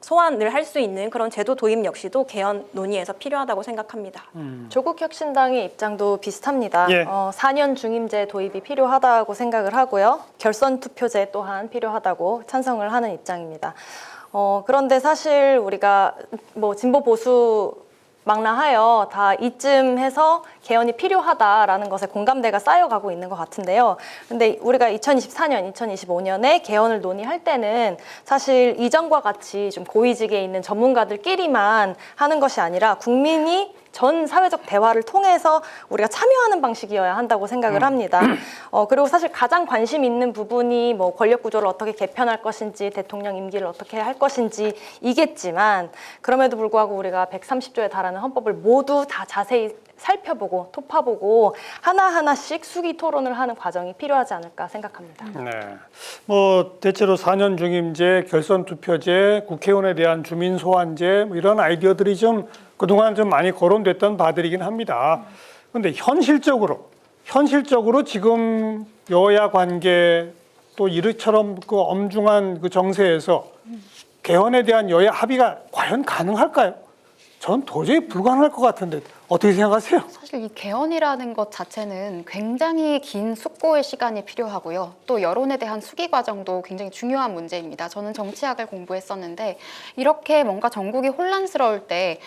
소환을 할 수 있는 그런 제도 도입 역시도 개헌 논의에서 필요하다고 생각합니다. 조국혁신당의 입장도 비슷합니다. 예. 4년 중임제 도입이 필요하다고 생각을 하고요. 결선 투표제 또한 필요하다고 찬성을 하는 입장입니다. 그런데 사실 우리가 뭐 진보 보수 망라하여 다 이쯤 해서 개헌이 필요하다라는 것에 공감대가 쌓여가고 있는 것 같은데요. 근데 우리가 2024년, 2025년에 개헌을 논의할 때는 사실 이전과 같이 좀 고위직에 있는 전문가들끼리만 하는 것이 아니라 국민이 전 사회적 대화를 통해서 우리가 참여하는 방식이어야 한다고 생각을 합니다. 그리고 사실 가장 관심 있는 부분이 뭐 권력 구조를 어떻게 개편할 것인지, 대통령 임기를 어떻게 할 것인지이겠지만, 그럼에도 불구하고 우리가 130조에 달하는 헌법을 모두 다 자세히 살펴보고 토파보고 하나하나씩 수기 토론을 하는 과정이 필요하지 않을까 생각합니다. 네. 뭐 대체로 4년 중임제, 결선 투표제, 국회의원에 대한 주민 소환제 뭐 이런 아이디어들이 좀 그동안 좀 많이 거론됐던 바들이긴 합니다. 그런데 현실적으로 지금 여야 관계 또 이처럼 그 엄중한 그 정세에서 개헌에 대한 여야 합의가 과연 가능할까요? 전 도저히 불가능할 것 같은데 어떻게 생각하세요? 사실 이 개헌이라는 것 자체는 굉장히 긴 숙고의 시간이 필요하고요. 또 여론에 대한 수기 과정도 굉장히 중요한 문제입니다. 저는 정치학을 공부했었는데 이렇게 뭔가 전국이 혼란스러울 때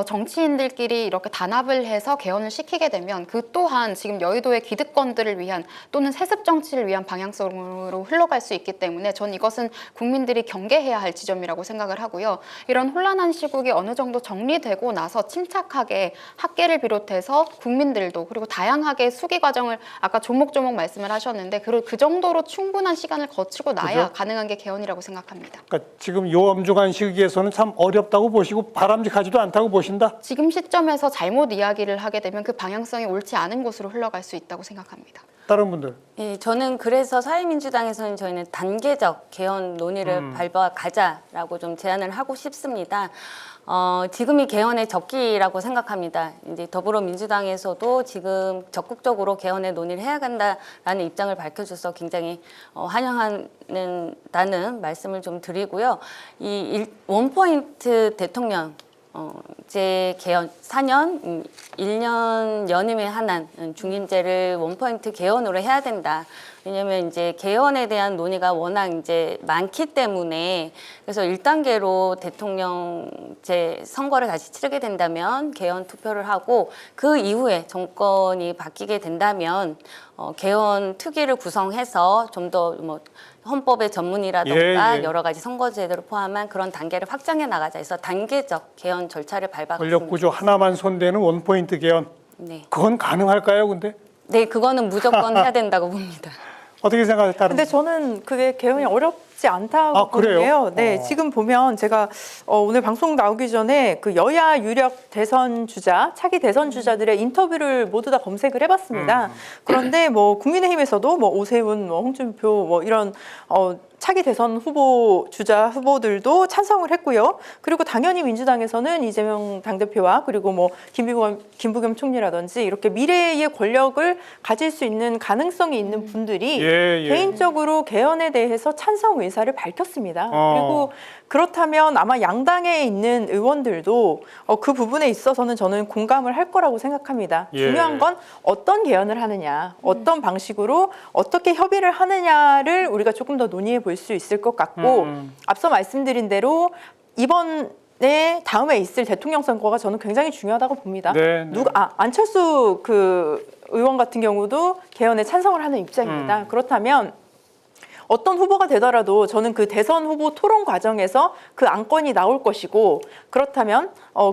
정치인들끼리 이렇게 단합을 해서 개헌을 시키게 되면 그 또한 지금 여의도의 기득권들을 위한 또는 세습 정치를 위한 방향성으로 흘러갈 수 있기 때문에 전 이것은 국민들이 경계해야 할 지점이라고 생각을 하고요. 이런 혼란한 시국이 어느 정도 정리되고 나서 침착하게 학계를 비롯해서 국민들도 그리고 다양하게 수기 과정을 아까 조목조목 말씀을 하셨는데 그 정도로 충분한 시간을 거치고 나야 그죠? 가능한 게 개헌이라고 생각합니다. 그러니까 지금 요 엄중한 시기에서는 참 어렵다고 보시고 바람직하지도 않다고 보신다? 지금 시점에서 잘못 이야기를 하게 되면 그 방향성이 옳지 않은 곳으로 흘러갈 수 있다고 생각합니다. 다른 분들. 예, 저는 그래서 사회민주당에서는 저희는 단계적 개헌 논의를 밟아가자라고 좀 제안을 하고 싶습니다. 지금이 개헌의 적기라고 생각합니다. 이제 더불어민주당에서도 지금 적극적으로 개헌의 논의를 해야 한다라는 입장을 밝혀줘서 굉장히 환영한다는 말씀을 좀 드리고요. 이 원포인트 대통령 제 개헌 4년 1년 연임에 한한 중임제를 원포인트 개헌으로 해야 된다. 왜냐하면 이제 개헌에 대한 논의가 워낙 이제 많기 때문에 그래서 1단계로 대통령제 선거를 다시 치르게 된다면 개헌 투표를 하고 그 이후에 정권이 바뀌게 된다면 개헌 특위를 구성해서 좀 더 뭐 헌법의 전문이라던가 예. 여러 가지 선거제도를 포함한 그런 단계를 확장해 나가자 해서 단계적 개헌 절차를 밟아갔습니다. 권력구조 하나만 손대는 원포인트 개헌. 네. 그건 가능할까요, 근데? 네, 그거는 무조건 해야 된다고 봅니다. 어떻게 생각하세요? 다른 근데 저는 그게 개헌이 어렵지 않다고 아, 그래요? 보는데요. 네, 지금 보면 제가 오늘 방송 나오기 전에 그 여야 유력 대선 주자, 차기 대선 주자들의 인터뷰를 모두 다 검색을 해봤습니다. 그런데 뭐 국민의힘에서도 뭐 오세훈, 뭐 홍준표, 뭐 이런 차기 대선 후보 주자 후보들도 찬성을 했고요. 그리고 당연히 민주당에서는 이재명 당대표와 그리고 뭐 김부겸 총리라든지 이렇게 미래의 권력을 가질 수 있는 가능성이 있는 분들이 개인적으로 개헌에 대해서 찬성 의사를 밝혔습니다. 그리고 그렇다면 아마 양당에 있는 의원들도 그 부분에 있어서는 저는 공감을 할 거라고 생각합니다. 중요한 건 어떤 개헌을 하느냐, 어떤 방식으로 어떻게 협의를 하느냐를 우리가 조금 더 논의해 볼 수 있을 것 같고 앞서 말씀드린 대로 이번에 다음에 있을 대통령 선거가 저는 굉장히 중요하다고 봅니다. 네. 안철수 그 의원 같은 경우도 개헌에 찬성을 하는 입장입니다. 그렇다면 어떤 후보가 되더라도 저는 그 대선 후보 토론 과정에서 그 안건이 나올 것이고, 그렇다면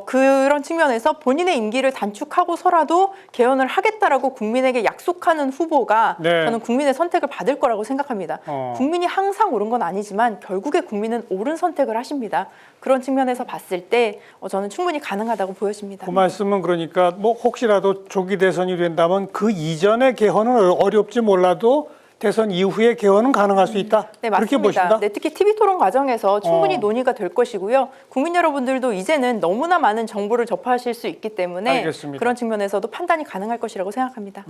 그런 측면에서 본인의 임기를 단축하고서라도 개헌을 하겠다라고 국민에게 약속하는 후보가 네. 저는 국민의 선택을 받을 거라고 생각합니다. 국민이 항상 옳은 건 아니지만 결국에 국민은 옳은 선택을 하십니다. 그런 측면에서 봤을 때 저는 충분히 가능하다고 보여집니다. 그 말씀은 그러니까 뭐 혹시라도 조기 대선이 된다면 그 이전의 개헌은 어렵지 몰라도 대선 이후에 개헌은 가능할 수 있다. 네, 그렇게 맞습니다. 보신다. 네, 특히 TV 토론 과정에서 충분히 논의가 될 것이고요. 국민 여러분들도 이제는 너무나 많은 정보를 접하실 수 있기 때문에 알겠습니다. 그런 측면에서도 판단이 가능할 것이라고 생각합니다.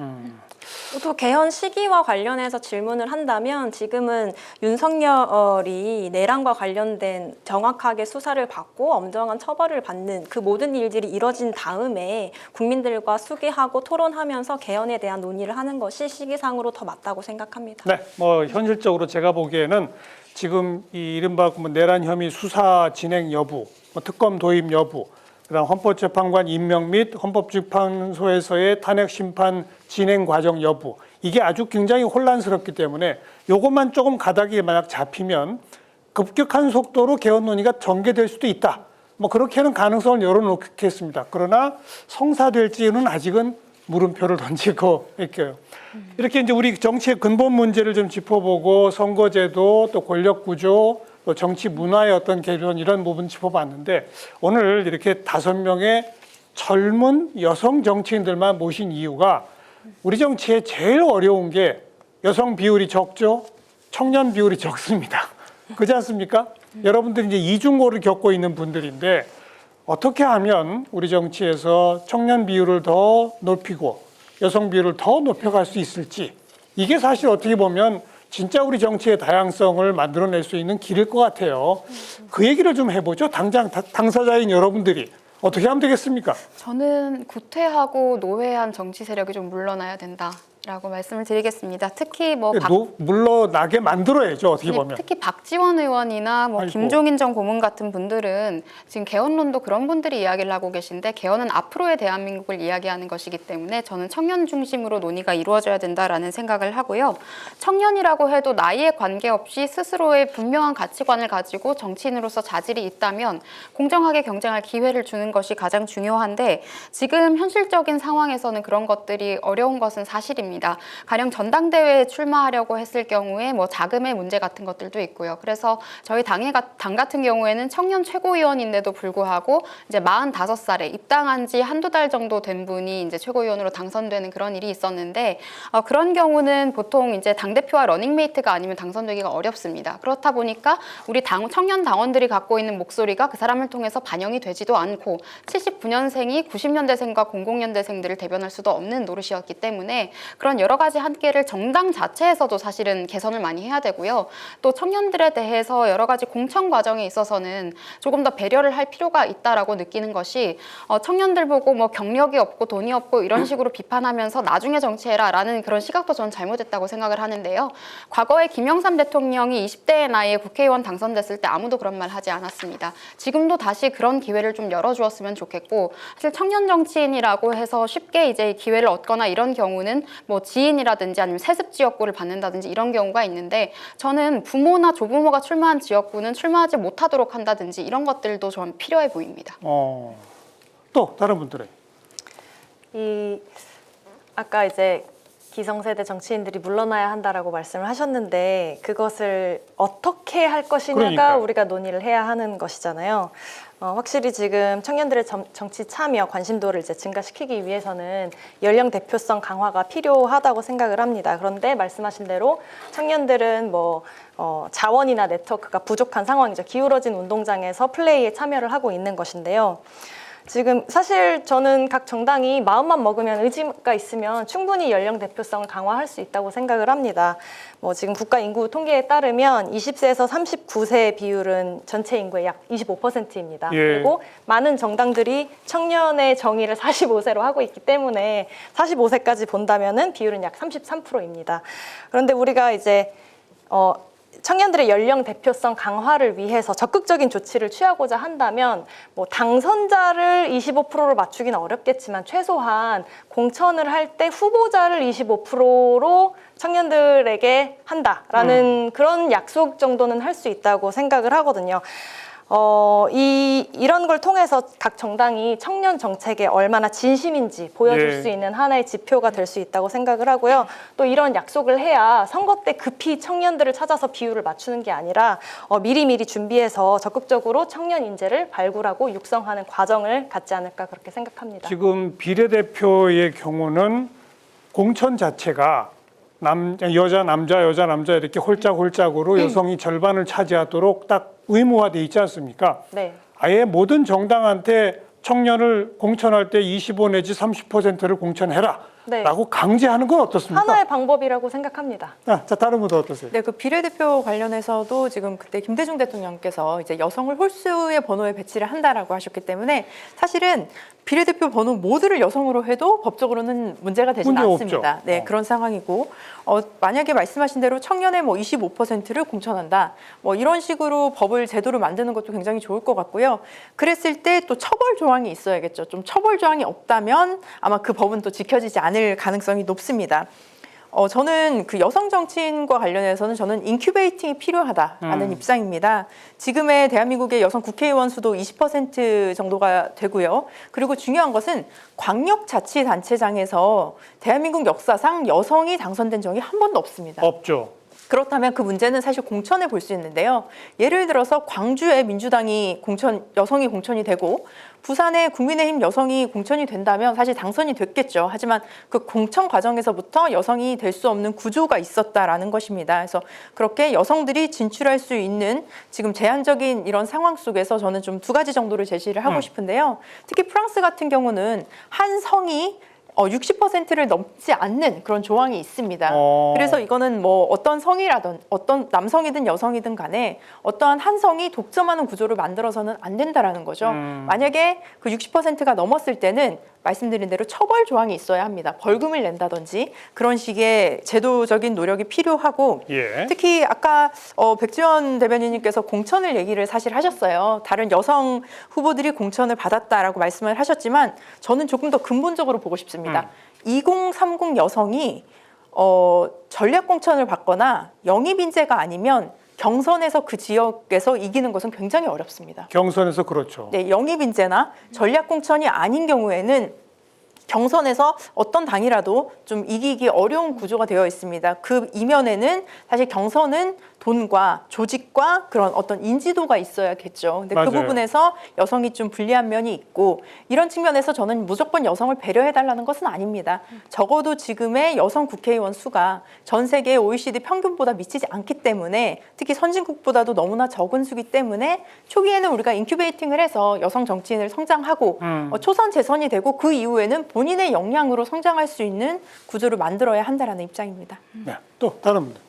또 개헌 시기와 관련해서 질문을 한다면 지금은 윤석열이 내란과 관련된 정확하게 수사를 받고 엄정한 처벌을 받는 그 모든 일들이 이뤄진 다음에 국민들과 수기하고 토론하면서 개헌에 대한 논의를 하는 것이 시기상으로 더 맞다고 생각합니다. 네, 뭐 현실적으로 제가 보기에는 지금 이 이른바 뭐 내란 혐의 수사 진행 여부, 뭐 특검 도입 여부, 그다음 헌법재판관 임명 및 헌법재판소에서의 탄핵 심판 진행 과정 여부, 이게 아주 굉장히 혼란스럽기 때문에 이것만 조금 가닥이 만약 잡히면 급격한 속도로 개헌 논의가 전개될 수도 있다. 뭐 그렇게는 가능성을 열어놓겠습니다. 그러나 성사될지는 아직은 물음표를 던지고 있고요. 이렇게 이제 우리 정치의 근본 문제를 좀 짚어보고 선거제도 또 권력구조 또 정치 문화의 어떤 개론 이런 부분 짚어봤는데 오늘 이렇게 5명의 젊은 여성 정치인들만 모신 이유가 우리 정치에 제일 어려운 게 여성 비율이 적죠. 청년 비율이 적습니다. 그렇지 않습니까? 여러분들이 이제 이중고를 겪고 있는 분들인데 어떻게 하면 우리 정치에서 청년 비율을 더 높이고 여성 비율을 더 높여갈 수 있을지, 이게 사실 어떻게 보면 진짜 우리 정치의 다양성을 만들어낼 수 있는 길일 것 같아요. 그 얘기를 좀 해보죠. 당장 당사자인 여러분들이 어떻게 하면 되겠습니까? 저는 구태하고 노회한 정치 세력이 좀 물러나야 된다라고 말씀을 드리겠습니다. 특히 뭐 물러나게 만들어야죠. 어떻게 보면. 특히 박지원 의원이나 뭐 아이고. 김종인 전 고문 같은 분들은 지금 개헌론도 그런 분들이 이야기를 하고 계신데, 개헌은 앞으로의 대한민국을 이야기하는 것이기 때문에 저는 청년 중심으로 논의가 이루어져야 된다라는 생각을 하고요. 청년이라고 해도 나이에 관계없이 스스로의 분명한 가치관을 가지고 정치인으로서 자질이 있다면 공정하게 경쟁할 기회를 주는 것이 가장 중요한데, 지금 현실적인 상황에서는 그런 것들이 어려운 것은 사실입니다. 가령 전당대회에 출마하려고 했을 경우에 뭐 자금의 문제 같은 것들도 있고요. 그래서 저희 당 같은 경우에는 청년 최고위원인데도 불구하고 이제 45살에 입당한 지 한두 달 정도 된 분이 이제 최고위원으로 당선되는 그런 일이 있었는데, 그런 경우는 보통 이제 당대표와 러닝메이트가 아니면 당선되기가 어렵습니다. 그렇다 보니까 우리 청년 당원들이 갖고 있는 목소리가 그 사람을 통해서 반영이 되지도 않고 79년생이 90년대생과 00년대생들을 대변할 수도 없는 노릇이었기 때문에 그런 여러 가지 한계를 정당 자체에서도 사실은 개선을 많이 해야 되고요. 또 청년들에 대해서 여러 가지 공천 과정에 있어서는 조금 더 배려를 할 필요가 있다라고 느끼는 것이, 청년들 보고 뭐 경력이 없고 돈이 없고 이런 식으로 비판하면서 나중에 정치해라라는 그런 시각도 저는 잘못됐다고 생각을 하는데요. 과거에 김영삼 대통령이 20대의 나이에 국회의원 당선됐을 때 아무도 그런 말 하지 않았습니다. 지금도 다시 그런 기회를 좀 열어주었으면 좋겠고, 사실 청년 정치인이라고 해서 쉽게 이제 기회를 얻거나 이런 경우는 뭐 지인이라든지 아니면 세습 지역구를 받는다든지 이런 경우가 있는데, 저는 부모나 조부모가 출마한 지역구는 출마하지 못하도록 한다든지 이런 것들도 좀 필요해 보입니다. 또 다른 분들은 아까 이제 기성세대 정치인들이 물러나야 한다라고 말씀을 하셨는데, 그것을 어떻게 할 것이냐가 그러니까요. 우리가 논의를 해야 하는 것이잖아요. 확실히 지금 청년들의 정치 참여, 관심도를 이제 증가시키기 위해서는 연령 대표성 강화가 필요하다고 생각을 합니다. 그런데 말씀하신 대로 청년들은 뭐 자원이나 네트워크가 부족한 상황이죠. 기울어진 운동장에서 플레이에 참여를 하고 있는 것인데요. 지금 사실 저는 각 정당이 마음만 먹으면, 의지가 있으면 충분히 연령 대표성을 강화할 수 있다고 생각을 합니다. 뭐 지금 국가 인구 통계에 따르면 20세에서 39세 비율은 전체 인구의 약 25%입니다. 예. 그리고 많은 정당들이 청년의 정의를 45세로 하고 있기 때문에 45세까지 본다면은 비율은 약 33%입니다. 그런데 우리가 이제 청년들의 연령 대표성 강화를 위해서 적극적인 조치를 취하고자 한다면 뭐 당선자를 25%로 맞추기는 어렵겠지만 최소한 공천을 할 때 후보자를 25%로 청년들에게 한다라는 그런 약속 정도는 할 수 있다고 생각을 하거든요. 이런 걸 통해서 각 정당이 청년 정책에 얼마나 진심인지 보여줄 예. 수 있는 하나의 지표가 될 수 있다고 생각을 하고요. 또 이런 약속을 해야 선거 때 급히 청년들을 찾아서 비율을 맞추는 게 아니라 미리미리 준비해서 적극적으로 청년 인재를 발굴하고 육성하는 과정을 갖지 않을까 그렇게 생각합니다. 지금 비례대표의 경우는 공천 자체가 여자 남자 이렇게 홀짝홀짝으로 여성이 절반을 차지하도록 딱 의무화돼 있지 않습니까? 네. 아예 모든 정당한테 청년을 공천할 때 25 내지 30%를 공천해라 네. 라고 강제하는 건 어떻습니까? 하나의 방법이라고 생각합니다. 자, 다른 분도 어떠세요? 네, 그 비례대표 관련해서도 지금 그때 김대중 대통령께서 이제 여성을 홀수의 번호에 배치를 한다라고 하셨기 때문에 사실은 비례대표 번호 모두를 여성으로 해도 법적으로는 문제가 되지는 문제 않습니다. 없죠. 네, 그런 상황이고 만약에 말씀하신 대로 청년의 뭐 25%를 공천한다, 뭐 이런 식으로 법을 제도를 만드는 것도 굉장히 좋을 것 같고요. 그랬을 때 또 처벌 조항이 있어야겠죠. 좀 처벌 조항이 없다면 아마 그 법은 또 지켜지지 않을 가능성이 높습니다. 저는 그 여성 정치인과 관련해서는 저는 인큐베이팅이 필요하다라는 입장입니다. 지금의 대한민국의 여성 국회의원 수도 20% 정도가 되고요. 그리고 중요한 것은 광역자치단체장에서 대한민국 역사상 여성이 당선된 적이 한 번도 없습니다. 없죠. 그렇다면 그 문제는 사실 공천에 볼 수 있는데요. 예를 들어서 광주에 민주당이 여성이 공천이 되고 부산에 국민의힘 여성이 공천이 된다면 사실 당선이 됐겠죠. 하지만 그 공천 과정에서부터 여성이 될 수 없는 구조가 있었다라는 것입니다. 그래서 그렇게 여성들이 진출할 수 있는 지금 제한적인 이런 상황 속에서 저는 좀 두 가지 정도를 제시를 하고 싶은데요. 특히 프랑스 같은 경우는 한 성이 60%를 넘지 않는 그런 조항이 있습니다. 그래서 이거는 뭐 어떤 성이라든 어떤 남성이든 여성이든 간에 어떠한 한 성이 독점하는 구조를 만들어서는 안 된다라는 거죠. 만약에 그 60%가 넘었을 때는 말씀드린 대로 처벌 조항이 있어야 합니다. 벌금을 낸다든지 그런 식의 제도적인 노력이 필요하고 예. 특히 아까 백지원 대변인님께서 공천을 얘기를 사실 하셨어요. 다른 여성 후보들이 공천을 받았다라고 말씀을 하셨지만 저는 조금 더 근본적으로 보고 싶습니다. 2030 여성이 전략 공천을 받거나 영입 인재가 아니면 경선에서 그 지역에서 이기는 것은 굉장히 어렵습니다. 경선에서 그렇죠. 네, 영입 인재나 전략 공천이 아닌 경우에는 경선에서 어떤 당이라도 좀 이기기 어려운 구조가 되어 있습니다. 그 이면에는 사실 경선은 돈과 조직과 그런 어떤 인지도가 있어야겠죠. 근데 맞아요. 그 부분에서 여성이 좀 불리한 면이 있고 이런 측면에서 저는 무조건 여성을 배려해달라는 것은 아닙니다. 적어도 지금의 여성 국회의원 수가 전 세계 OECD 평균보다 미치지 않기 때문에 특히 선진국보다도 너무나 적은 수기 때문에 초기에는 우리가 인큐베이팅을 해서 여성 정치인을 성장하고 초선 재선이 되고 그 이후에는 본인의 역량으로 성장할 수 있는 구조를 만들어야 한다라는 입장입니다. 네, 또 다른 분들.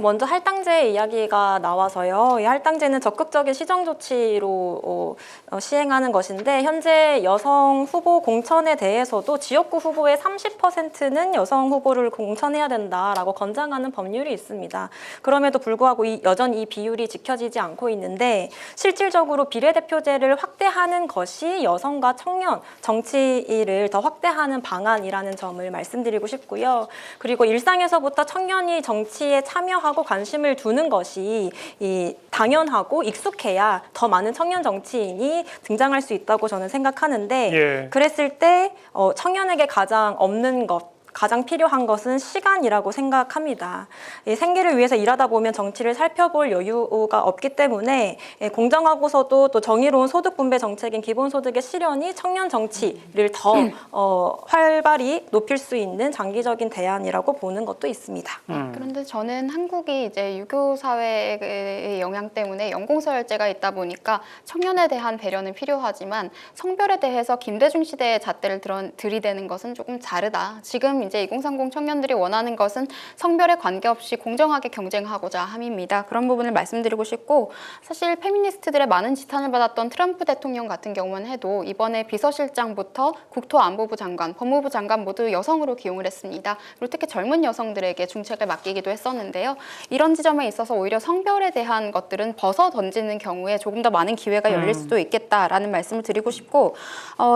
먼저 할당제 이야기가 나와서요. 이 할당제는 적극적인 시정 조치로 시행하는 것인데 현재 여성 후보 공천에 대해서도 지역구 후보의 30%는 여성 후보를 공천해야 된다라고 권장하는 법률이 있습니다. 그럼에도 불구하고 여전히 이 비율이 지켜지지 않고 있는데 실질적으로 비례대표제를 확대하는 것이 여성과 청년 정치를 더 확대하는 방안이라는 점을 말씀드리고 싶고요. 그리고 일상에서부터 청년이 정치에 참여하고 관심을 두는 것이 당연하고 익숙해야 더 많은 청년 정치인이 등장할 수 있다고 저는 생각하는데 예. 그랬을 때 청년에게 가장 필요한 것은 시간이라고 생각합니다. 생계를 위해서 일하다 보면 정치를 살펴볼 여유가 없기 때문에 공정하고서도 또 정의로운 소득 분배 정책인 기본소득의 실현이 청년 정치를 더 활발히 높일 수 있는 장기적인 대안이라고 보는 것도 있습니다. 그런데 저는 한국이 이제 유교 사회의 영향 때문에 연공서열제가 있다 보니까 청년에 대한 배려는 필요하지만 성별에 대해서 김대중 시대의 잣대를 들이대는 것은 조금 다르다. 지금 이제 2030 청년들이 원하는 것은 성별에 관계없이 공정하게 경쟁하고자 함입니다. 그런 부분을 말씀드리고 싶고, 사실 페미니스트들의 많은 지탄을 받았던 트럼프 대통령 같은 경우만 해도 이번에 비서실장부터 국토안보부 장관, 법무부 장관 모두 여성으로 기용을 했습니다. 그리고 특히 젊은 여성들에게 중책을 맡기기도 했었는데요. 이런 지점에 있어서 오히려 성별에 대한 것들은 벗어 던지는 경우에 조금 더 많은 기회가 열릴 수도 있겠다라는 말씀을 드리고 싶고,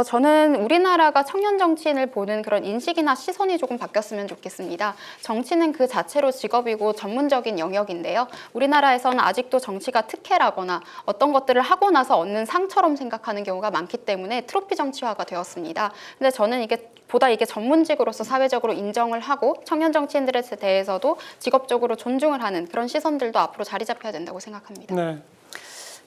저는 우리나라가 청년 정치인을 보는 그런 인식이나 시선이 조금 바뀌었으면 좋겠습니다. 정치는 그 자체로 직업이고 전문적인 영역인데요. 우리나라에서는 아직도 정치가 특혜라거나 어떤 것들을 하고 나서 얻는 상처럼 생각하는 경우가 많기 때문에 트로피 정치화가 되었습니다. 근데 저는 이게 전문직으로서 사회적으로 인정을 하고 청년 정치인들에 대해서도 직업적으로 존중을 하는 그런 시선들도 앞으로 자리 잡혀야 된다고 생각합니다. 네.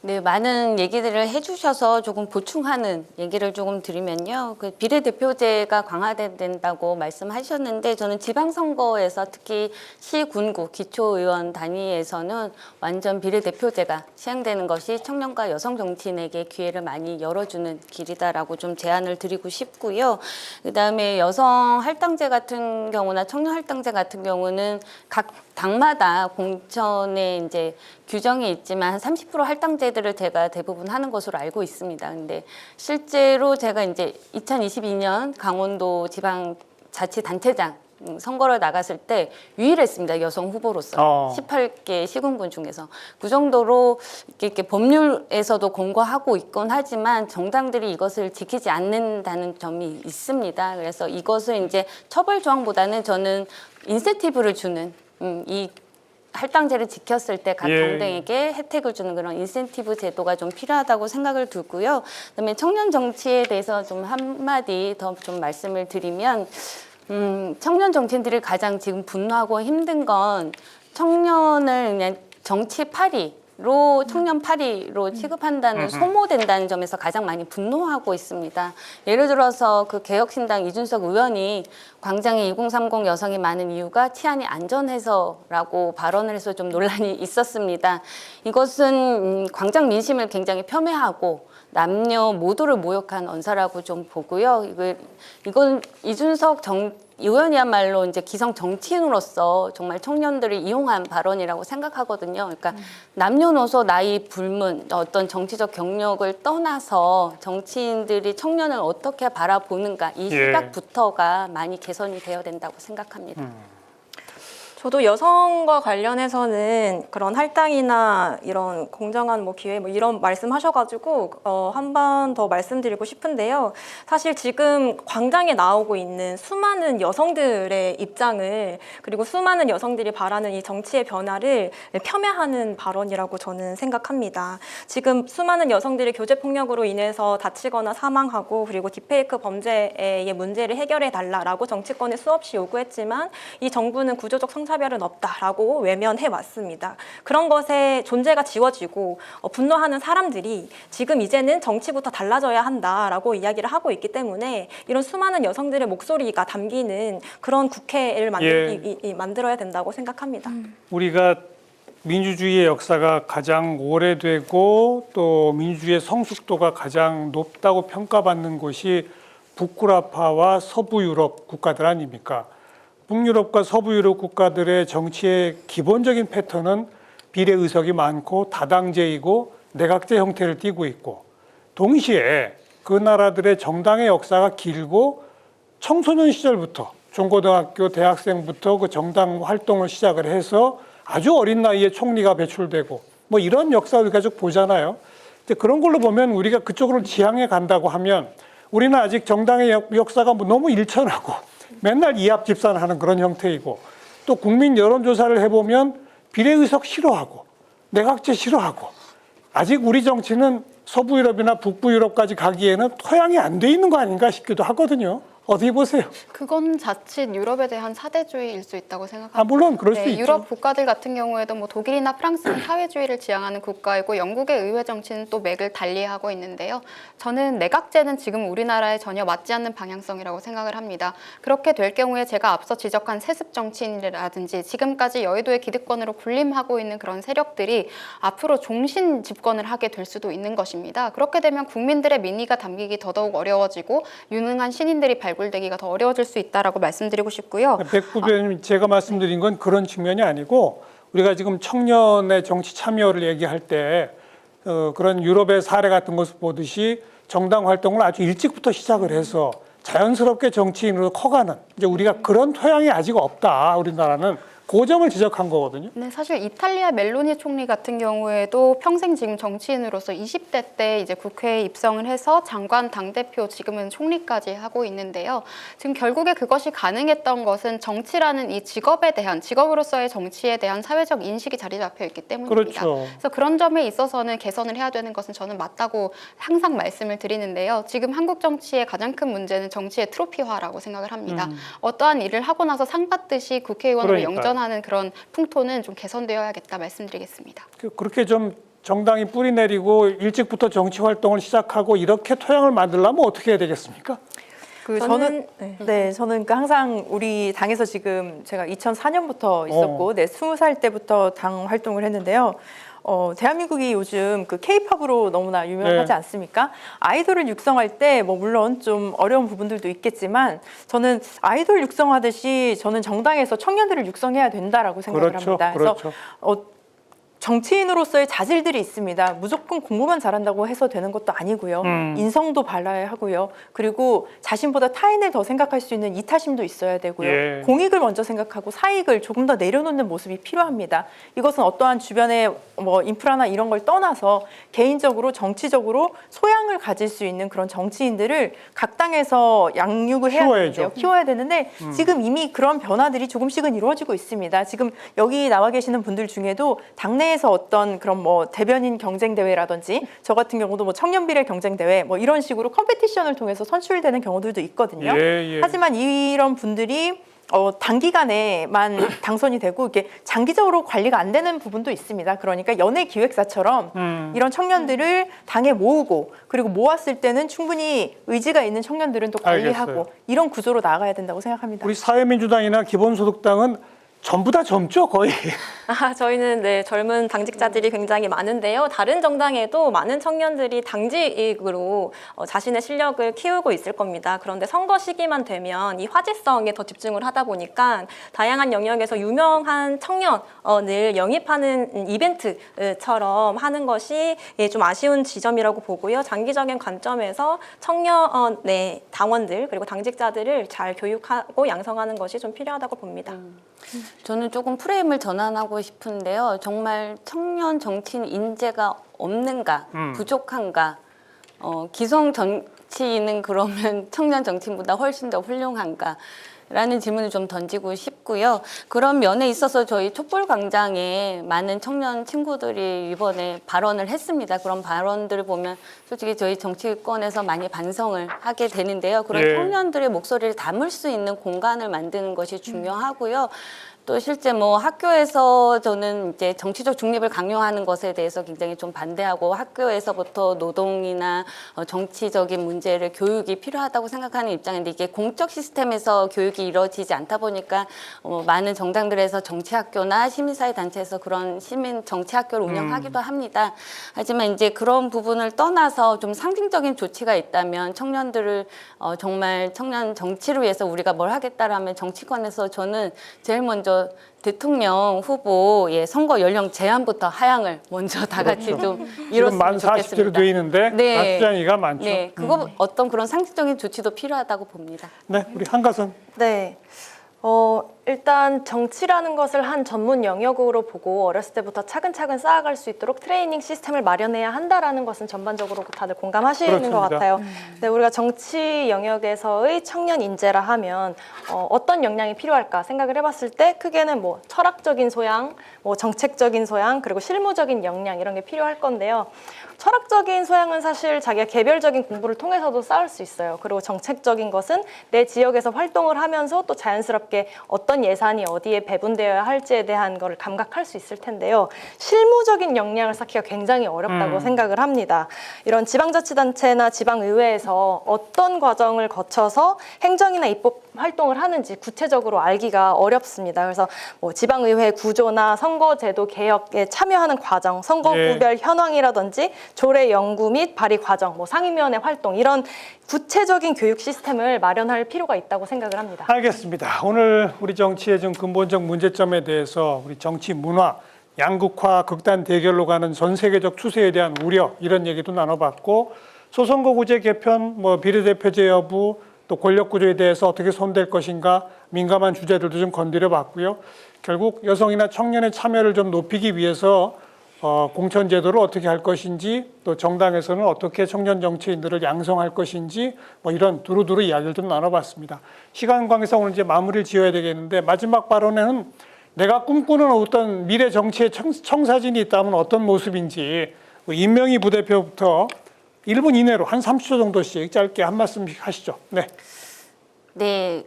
네, 많은 얘기들을 해주셔서 조금 보충하는 얘기를 조금 드리면요. 그 비례대표제가 강화된다고 말씀하셨는데, 저는 지방선거에서 특히 시, 군구, 기초의원 단위에서는 완전 비례대표제가 시행되는 것이 청년과 여성 정치인에게 기회를 많이 열어주는 길이다라고 좀 제안을 드리고 싶고요. 그다음에 여성 할당제 같은 경우나 청년 할당제 같은 경우는 각 당마다 공천에 이제 규정이 있지만 한 30% 할당제들을 제가 대부분 하는 것으로 알고 있습니다. 근데 실제로 제가 이제 2022년 강원도 지방자치단체장 선거를 나갔을 때 유일했습니다. 여성 후보로서 18개 시군군 중에서. 그 정도로 이렇게 법률에서도 권고하고 있곤 하지만 정당들이 이것을 지키지 않는다는 점이 있습니다. 그래서 이것을 이제 처벌 조항보다는 저는 인센티브를 주는 이 할당제를 지켰을 때 각 정당에게 혜택을 주는 그런 인센티브 제도가 좀 필요하다고 생각을 두고요. 그다음에 청년 정치에 대해서 좀 한마디 더 좀 말씀을 드리면, 청년 정치인들이 가장 지금 분노하고 힘든 건 청년을 그냥 정치 파리로 청년 파리로 취급한다는, 소모된다는 점에서 가장 많이 분노하고 있습니다. 예를 들어서 그 개혁신당 이준석 의원이 광장에 2030 여성이 많은 이유가 치안이 안전해서라고 발언을 해서 좀 논란이 있었습니다. 이것은 광장 민심을 굉장히 폄훼하고 남녀 모두를 모욕한 언사라고 좀 보고요. 이건 이준석 의원이야말로 이제 기성 정치인으로서 정말 청년들을 이용한 발언이라고 생각하거든요. 그러니까 남녀노소 나이 불문 어떤 정치적 경력을 떠나서 정치인들이 청년을 어떻게 바라보는가, 이 시각부터가 많이 개선이 되어야 된다고 생각합니다. 저도 여성과 관련해서는 그런 할당이나 이런 공정한 기회 이런 말씀하셔가지고 한 번 더 말씀드리고 싶은데요. 사실 지금 광장에 나오고 있는 수많은 여성들의 입장을, 그리고 수많은 여성들이 바라는 이 정치의 변화를 폄훼하는 발언이라고 저는 생각합니다. 지금 수많은 여성들이 교제 폭력으로 인해서 다치거나 사망하고, 그리고 딥페이크 범죄의 문제를 해결해 달라라고 정치권에 수없이 요구했지만 이 정부는 구조적 성차별은 없다라고 외면해 왔습니다. 그런 것에 존재가 지워지고 분노하는 사람들이 지금 이제는 정치부터 달라져야 한다라고 이야기를 하고 있기 때문에 이런 수많은 여성들의 목소리가 담기는 그런 국회를 만들어야 된다고 생각합니다. 우리가 민주주의의 역사가 가장 오래되고 또 민주주의의 성숙도가 가장 높다고 평가받는 곳이 북구라파와 서부 유럽 국가들 아닙니까? 북유럽과 서부 유럽 국가들의 정치의 기본적인 패턴은 비례 의석이 많고 다당제이고 내각제 형태를 띠고 있고, 동시에 그 나라들의 정당의 역사가 길고 청소년 시절부터 중고등학교 대학생부터 그 정당 활동을 시작을 해서 아주 어린 나이에 총리가 배출되고 이런 역사를 계속 보잖아요. 그런 걸로 보면 우리가 그쪽으로 지향해 간다고 하면 우리는 아직 정당의 역사가 너무 일천하고 맨날 이합집산하는 그런 형태이고, 또 국민 여론조사를 해보면 비례의석 싫어하고 내각제 싫어하고, 아직 우리 정치는 서부 유럽이나 북부 유럽까지 가기에는 토양이 안 돼 있는 거 아닌가 싶기도 하거든요. 어떻게 보세요? 그건 자칫 유럽에 대한 사대주의일 수 있다고 생각합니다. 물론 그럴 수 있죠. 유럽 국가들 같은 경우에도 독일이나 프랑스는 사회주의를 지향하는 국가이고, 영국의 의회 정치는 또 맥을 달리하고 있는데요. 저는 내각제는 지금 우리나라에 전혀 맞지 않는 방향성이라고 생각을 합니다. 그렇게 될 경우에 제가 앞서 지적한 세습 정치인이라든지 지금까지 여의도의 기득권으로 군림하고 있는 그런 세력들이 앞으로 종신 집권을 하게 될 수도 있는 것입니다. 그렇게 되면 국민들의 민의가 담기기 더더욱 어려워지고 유능한 신인들이 발굴되기가 더 어려워질 수 있다라고 말씀드리고 싶고요. 백 부배님, 제가 말씀드린 건 그런 측면이 아니고 우리가 지금 청년의 정치 참여를 얘기할 때 그런 유럽의 사례 같은 것을 보듯이 정당 활동을 아주 일찍부터 시작을 해서 자연스럽게 정치인으로 커가는, 이제 우리가 그런 토양이 아직 없다, 우리나라는. 그 점을 지적한 거거든요. 네, 사실 이탈리아 멜로니 총리 같은 경우에도 평생 지금 정치인으로서 20대 때 이제 국회에 입성을 해서 장관, 당대표, 지금은 총리까지 하고 있는데요. 지금 결국에 그것이 가능했던 것은 정치라는 이 직업에 대한, 직업으로서의 정치에 대한 사회적 인식이 자리 잡혀 있기 때문입니다. 그렇죠. 그래서 그런 점에 있어서는 개선을 해야 되는 것은 저는 맞다고 항상 말씀을 드리는데요. 지금 한국 정치의 가장 큰 문제는 정치의 트로피화라고 생각을 합니다. 어떠한 일을 하고 나서 상 받듯이 국회의원으로 그러니까요. 하는 그런 풍토는 좀 개선되어야겠다 말씀드리겠습니다. 그렇게 좀 정당이 뿌리 내리고 일찍부터 정치 활동을 시작하고 이렇게 토양을 만들려면 어떻게 해야 되겠습니까? 저는 그러니까 항상 우리 당에서 지금 제가 2004년부터 있었고, 20살 때부터 당 활동을 했는데요. 대한민국이 요즘 그 K-팝으로 너무나 유명하지 않습니까? 아이돌을 육성할 때 뭐 물론 좀 어려운 부분들도 있겠지만 저는 아이돌 육성하듯이 저는 정당에서 청년들을 육성해야 된다라고 생각을 합니다. 그래서 정치인으로서의 자질들이 있습니다. 무조건 공부만 잘한다고 해서 되는 것도 아니고요. 인성도 발라야 하고요. 그리고 자신보다 타인을 더 생각할 수 있는 이타심도 있어야 되고요. 공익을 먼저 생각하고 사익을 조금 더 내려놓는 모습이 필요합니다. 이것은 어떠한 주변의 뭐 인프라나 이런 걸 떠나서 개인적으로 정치적으로 소양을 가질 수 있는 그런 정치인들을 각 당에서 양육을 해야 되는데요. 키워야 되는데 지금 이미 그런 변화들이 조금씩은 이루어지고 있습니다. 지금 여기 나와 계시는 분들 중에도 당내 에서 어떤 그런 뭐 대변인 경쟁 대회라든지 저 같은 경우도 뭐 청년 비례 경쟁 대회 뭐 이런 식으로 컴피티션을 통해서 선출되는 경우들도 있거든요. 하지만 이런 분들이 단기간에만 당선이 되고 이렇게 장기적으로 관리가 안 되는 부분도 있습니다. 그러니까 연예 기획사처럼 이런 청년들을 당에 모으고 그리고 모았을 때는 충분히 의지가 있는 청년들은 또 관리하고 이런 구조로 나아가야 된다고 생각합니다. 우리 사회민주당이나 기본소득당은 전부 다 젊죠, 거의. 저희는 젊은 당직자들이 굉장히 많은데요. 다른 정당에도 많은 청년들이 당직으로 자신의 실력을 키우고 있을 겁니다. 그런데 선거 시기만 되면 이 화제성에 더 집중을 하다 보니까 다양한 영역에서 유명한 청년을 영입하는 이벤트처럼 하는 것이 좀 아쉬운 지점이라고 보고요. 장기적인 관점에서 청년의 당원들 그리고 당직자들을 잘 교육하고 양성하는 것이 좀 필요하다고 봅니다. 저는 조금 프레임을 전환하고 싶은데요. 정말 청년 정치인 인재가 없는가, 부족한가, 기성 정치인은 그러면 청년 정치인보다 훨씬 더 훌륭한가? 라는 질문을 좀 던지고 싶고요. 그런 면에 있어서 저희 촛불광장에 많은 청년 친구들이 이번에 발언을 했습니다. 그런 발언들을 보면 솔직히 저희 정치권에서 많이 반성을 하게 되는데요. 그런 청년들의 목소리를 담을 수 있는 공간을 만드는 것이 중요하고요. 또 실제 뭐 학교에서 저는 이제 정치적 중립을 강요하는 것에 대해서 굉장히 좀 반대하고 학교에서부터 노동이나 정치적인 문제를 교육이 필요하다고 생각하는 입장인데 이게 공적 시스템에서 교육이 이루어지지 않다 보니까 많은 정당들에서 정치학교나 시민사회 단체에서 그런 시민 정치학교를 운영하기도 합니다. 하지만 이제 그런 부분을 떠나서 좀 상징적인 조치가 있다면 청년들을 정말 청년 정치를 위해서 우리가 뭘 하겠다라면 정치권에서 저는 제일 먼저 대통령 후보 선거 연령 제한부터 하향을 먼저 다 같이 좀 이뤘으면 만 좋겠습니다. 40대로 돼 있는데 낙수장애가 많죠. 네, 그거 어떤 그런 상징적인 조치도 필요하다고 봅니다. 네, 우리 한가선. 네. 일단 정치라는 것을 한 전문 영역으로 보고 어렸을 때부터 차근차근 쌓아갈 수 있도록 트레이닝 시스템을 마련해야 한다라는 것은 전반적으로 다들 공감하시는 것 같아요. 네, 우리가 정치 영역에서의 청년 인재라 하면 어떤 역량이 필요할까 생각을 해봤을 때 크게는 뭐 철학적인 소양, 뭐 정책적인 소양, 그리고 실무적인 역량 이런 게 필요할 건데요. 철학적인 소양은 사실 자기가 개별적인 공부를 통해서도 쌓을 수 있어요. 그리고 정책적인 것은 내 지역에서 활동을 하면서 또 자연스럽게 어떤 예산이 어디에 배분되어야 할지에 대한 걸 감각할 수 있을 텐데요. 실무적인 역량을 쌓기가 굉장히 어렵다고 생각을 합니다. 이런 지방자치단체나 지방의회에서 어떤 과정을 거쳐서 행정이나 입법 활동을 하는지 구체적으로 알기가 어렵습니다. 그래서 뭐 지방의회 구조나 선거제도 개혁에 참여하는 과정, 선거구별 현황이라든지 조례 연구 및 발의 과정, 뭐 상임위원회 활동 이런 구체적인 교육 시스템을 마련할 필요가 있다고 생각을 합니다. 알겠습니다. 오늘 우리 정치의 좀 근본적 문제점에 대해서 우리 정치 문화, 양극화, 극단 대결로 가는 전 세계적 추세에 대한 우려 이런 얘기도 나눠봤고 소선거구제 개편, 뭐 비례대표제 여부, 또 권력구조에 대해서 어떻게 손댈 것인가 민감한 주제들도 좀 건드려봤고요. 결국 여성이나 청년의 참여를 좀 높이기 위해서 공천제도를 어떻게 할 것인지 또 정당에서는 어떻게 청년 정치인들을 양성할 것인지 뭐 이런 두루두루 이야기를 좀 나눠봤습니다. 시간 관계상 오늘 이제 마무리를 지어야 되겠는데 마지막 발언에는 내가 꿈꾸는 어떤 미래 정치의 청사진이 있다면 어떤 모습인지 임명희 부대표부터 1분 이내로 한 30초 정도씩 짧게 한 말씀씩 하시죠. 네. 네,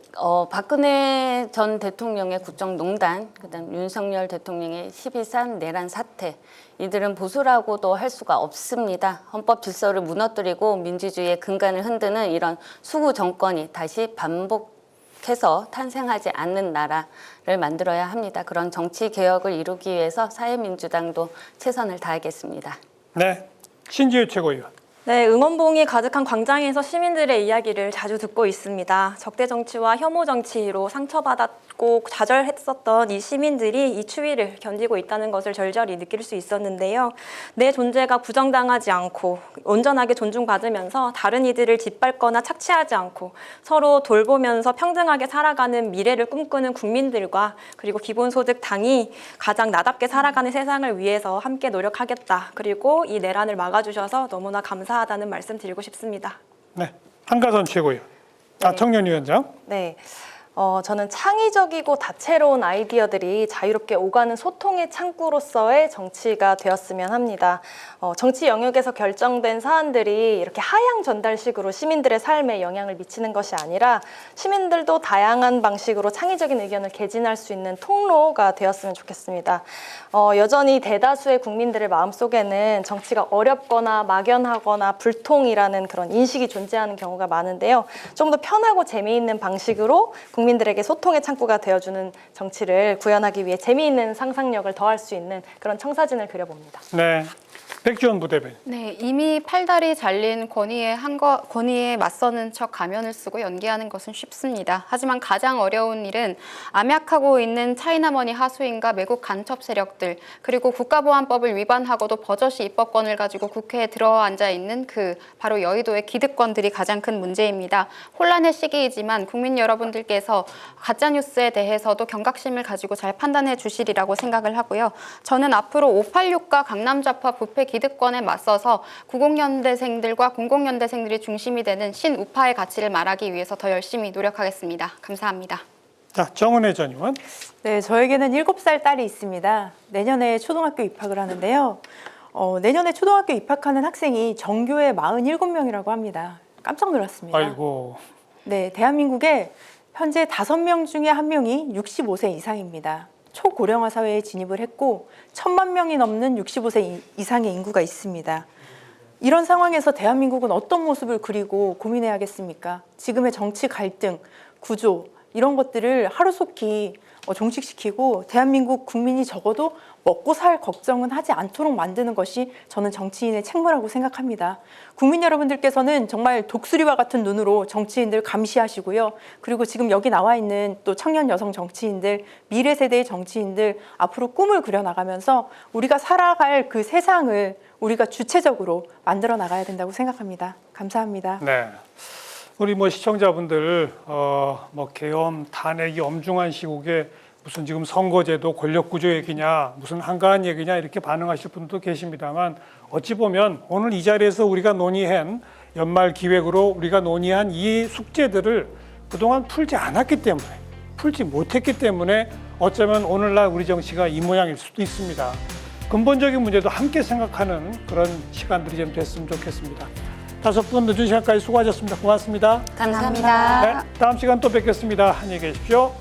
박근혜 전 대통령의 국정농단, 그다음 윤석열 대통령의 12.3 내란 사태, 이들은 보수라고도 할 수가 없습니다. 헌법 질서를 무너뜨리고 민주주의의 근간을 흔드는 이런 수구 정권이 다시 반복해서 탄생하지 않는 나라를 만들어야 합니다. 그런 정치 개혁을 이루기 위해서 사회민주당도 최선을 다하겠습니다. 네, 신지우 최고위원. 네, 응원봉이 가득한 광장에서 시민들의 이야기를 자주 듣고 있습니다. 적대 정치와 혐오 정치로 상처받았고 좌절했었던 이 시민들이 이 추위를 견디고 있다는 것을 절절히 느낄 수 있었는데요. 내 존재가 부정당하지 않고 온전하게 존중받으면서 다른 이들을 짓밟거나 착취하지 않고 서로 돌보면서 평등하게 살아가는 미래를 꿈꾸는 국민들과 그리고 기본소득 당이 가장 나답게 살아가는 세상을 위해서 함께 노력하겠다. 그리고 이 내란을 막아주셔서 너무나 감사하다는 말씀 드리고 싶습니다. 네, 한가선 최고위원. 청년위원장. 네. 저는 창의적이고 다채로운 아이디어들이 자유롭게 오가는 소통의 창구로서의 정치가 되었으면 합니다. 정치 영역에서 결정된 사안들이 이렇게 하향 전달식으로 시민들의 삶에 영향을 미치는 것이 아니라 시민들도 다양한 방식으로 창의적인 의견을 개진할 수 있는 통로가 되었으면 좋겠습니다. 여전히 대다수의 국민들의 마음속에는 정치가 어렵거나 막연하거나 불통이라는 그런 인식이 존재하는 경우가 많은데요. 좀 더 편하고 재미있는 방식으로 국민들에게 소통의 창구가 되어주는 정치를 구현하기 위해 재미있는 상상력을 더할 수 있는 그런 청사진을 그려봅니다. 네, 백지원 부대변인. 네, 이미 팔다리 잘린 권위에 맞서는 척 가면을 쓰고 연기하는 것은 쉽습니다. 하지만 가장 어려운 일은 암약하고 있는 차이나머니 하수인과 매국 간첩 세력들, 그리고 국가보안법을 위반하고도 버젓이 입법권을 가지고 국회에 들어앉아 있는 바로 여의도의 기득권들이 가장 큰 문제입니다. 혼란의 시기이지만 국민 여러분들께서 가짜뉴스에 대해서도 경각심을 가지고 잘 판단해 주시리라고 생각을 하고요. 저는 앞으로 586과 강남좌파 부패 기득권에 맞서서 90년대생들과 00년대생들이 중심이 되는 신우파의 가치를 말하기 위해서 더 열심히 노력하겠습니다. 감사합니다. 자, 정은혜 전 의원. 네, 저에게는 7살 딸이 있습니다. 내년에 초등학교 입학을 하는데요. 내년에 초등학교 입학하는 학생이 전교에 47명이라고 합니다. 깜짝 놀랐습니다. 아이고. 네, 대한민국에 현재 5명 중에 1명이 65세 이상입니다. 초고령화 사회에 진입을 했고 1,000만 명이 넘는 65세 이상의 인구가 있습니다. 이런 상황에서 대한민국은 어떤 모습을 그리고 고민해야겠습니까? 지금의 정치 갈등, 구조 이런 것들을 하루속히 종식시키고 대한민국 국민이 적어도 먹고 살 걱정은 하지 않도록 만드는 것이 저는 정치인의 책무라고 생각합니다. 국민 여러분들께서는 정말 독수리와 같은 눈으로 정치인들 감시하시고요. 그리고 지금 여기 나와 있는 또 청년 여성 정치인들, 미래 세대의 정치인들 앞으로 꿈을 그려나가면서 우리가 살아갈 그 세상을 우리가 주체적으로 만들어 나가야 된다고 생각합니다. 감사합니다. 네. 우리 시청자분들 계엄 탄핵이 엄중한 시국에 무슨 지금 선거제도 권력구조 얘기냐 무슨 한가한 얘기냐 이렇게 반응하실 분도 계십니다만 어찌 보면 오늘 이 자리에서 우리가 논의한 연말 기획으로 우리가 논의한 이 숙제들을 그동안 풀지 않았기 때문에 풀지 못했기 때문에 어쩌면 오늘날 우리 정치가 이 모양일 수도 있습니다. 근본적인 문제도 함께 생각하는 그런 시간들이 좀 됐으면 좋겠습니다. 5분 늦은 시간까지 수고하셨습니다. 고맙습니다. 감사합니다. 네, 다음 시간 또 뵙겠습니다. 안녕히 계십시오.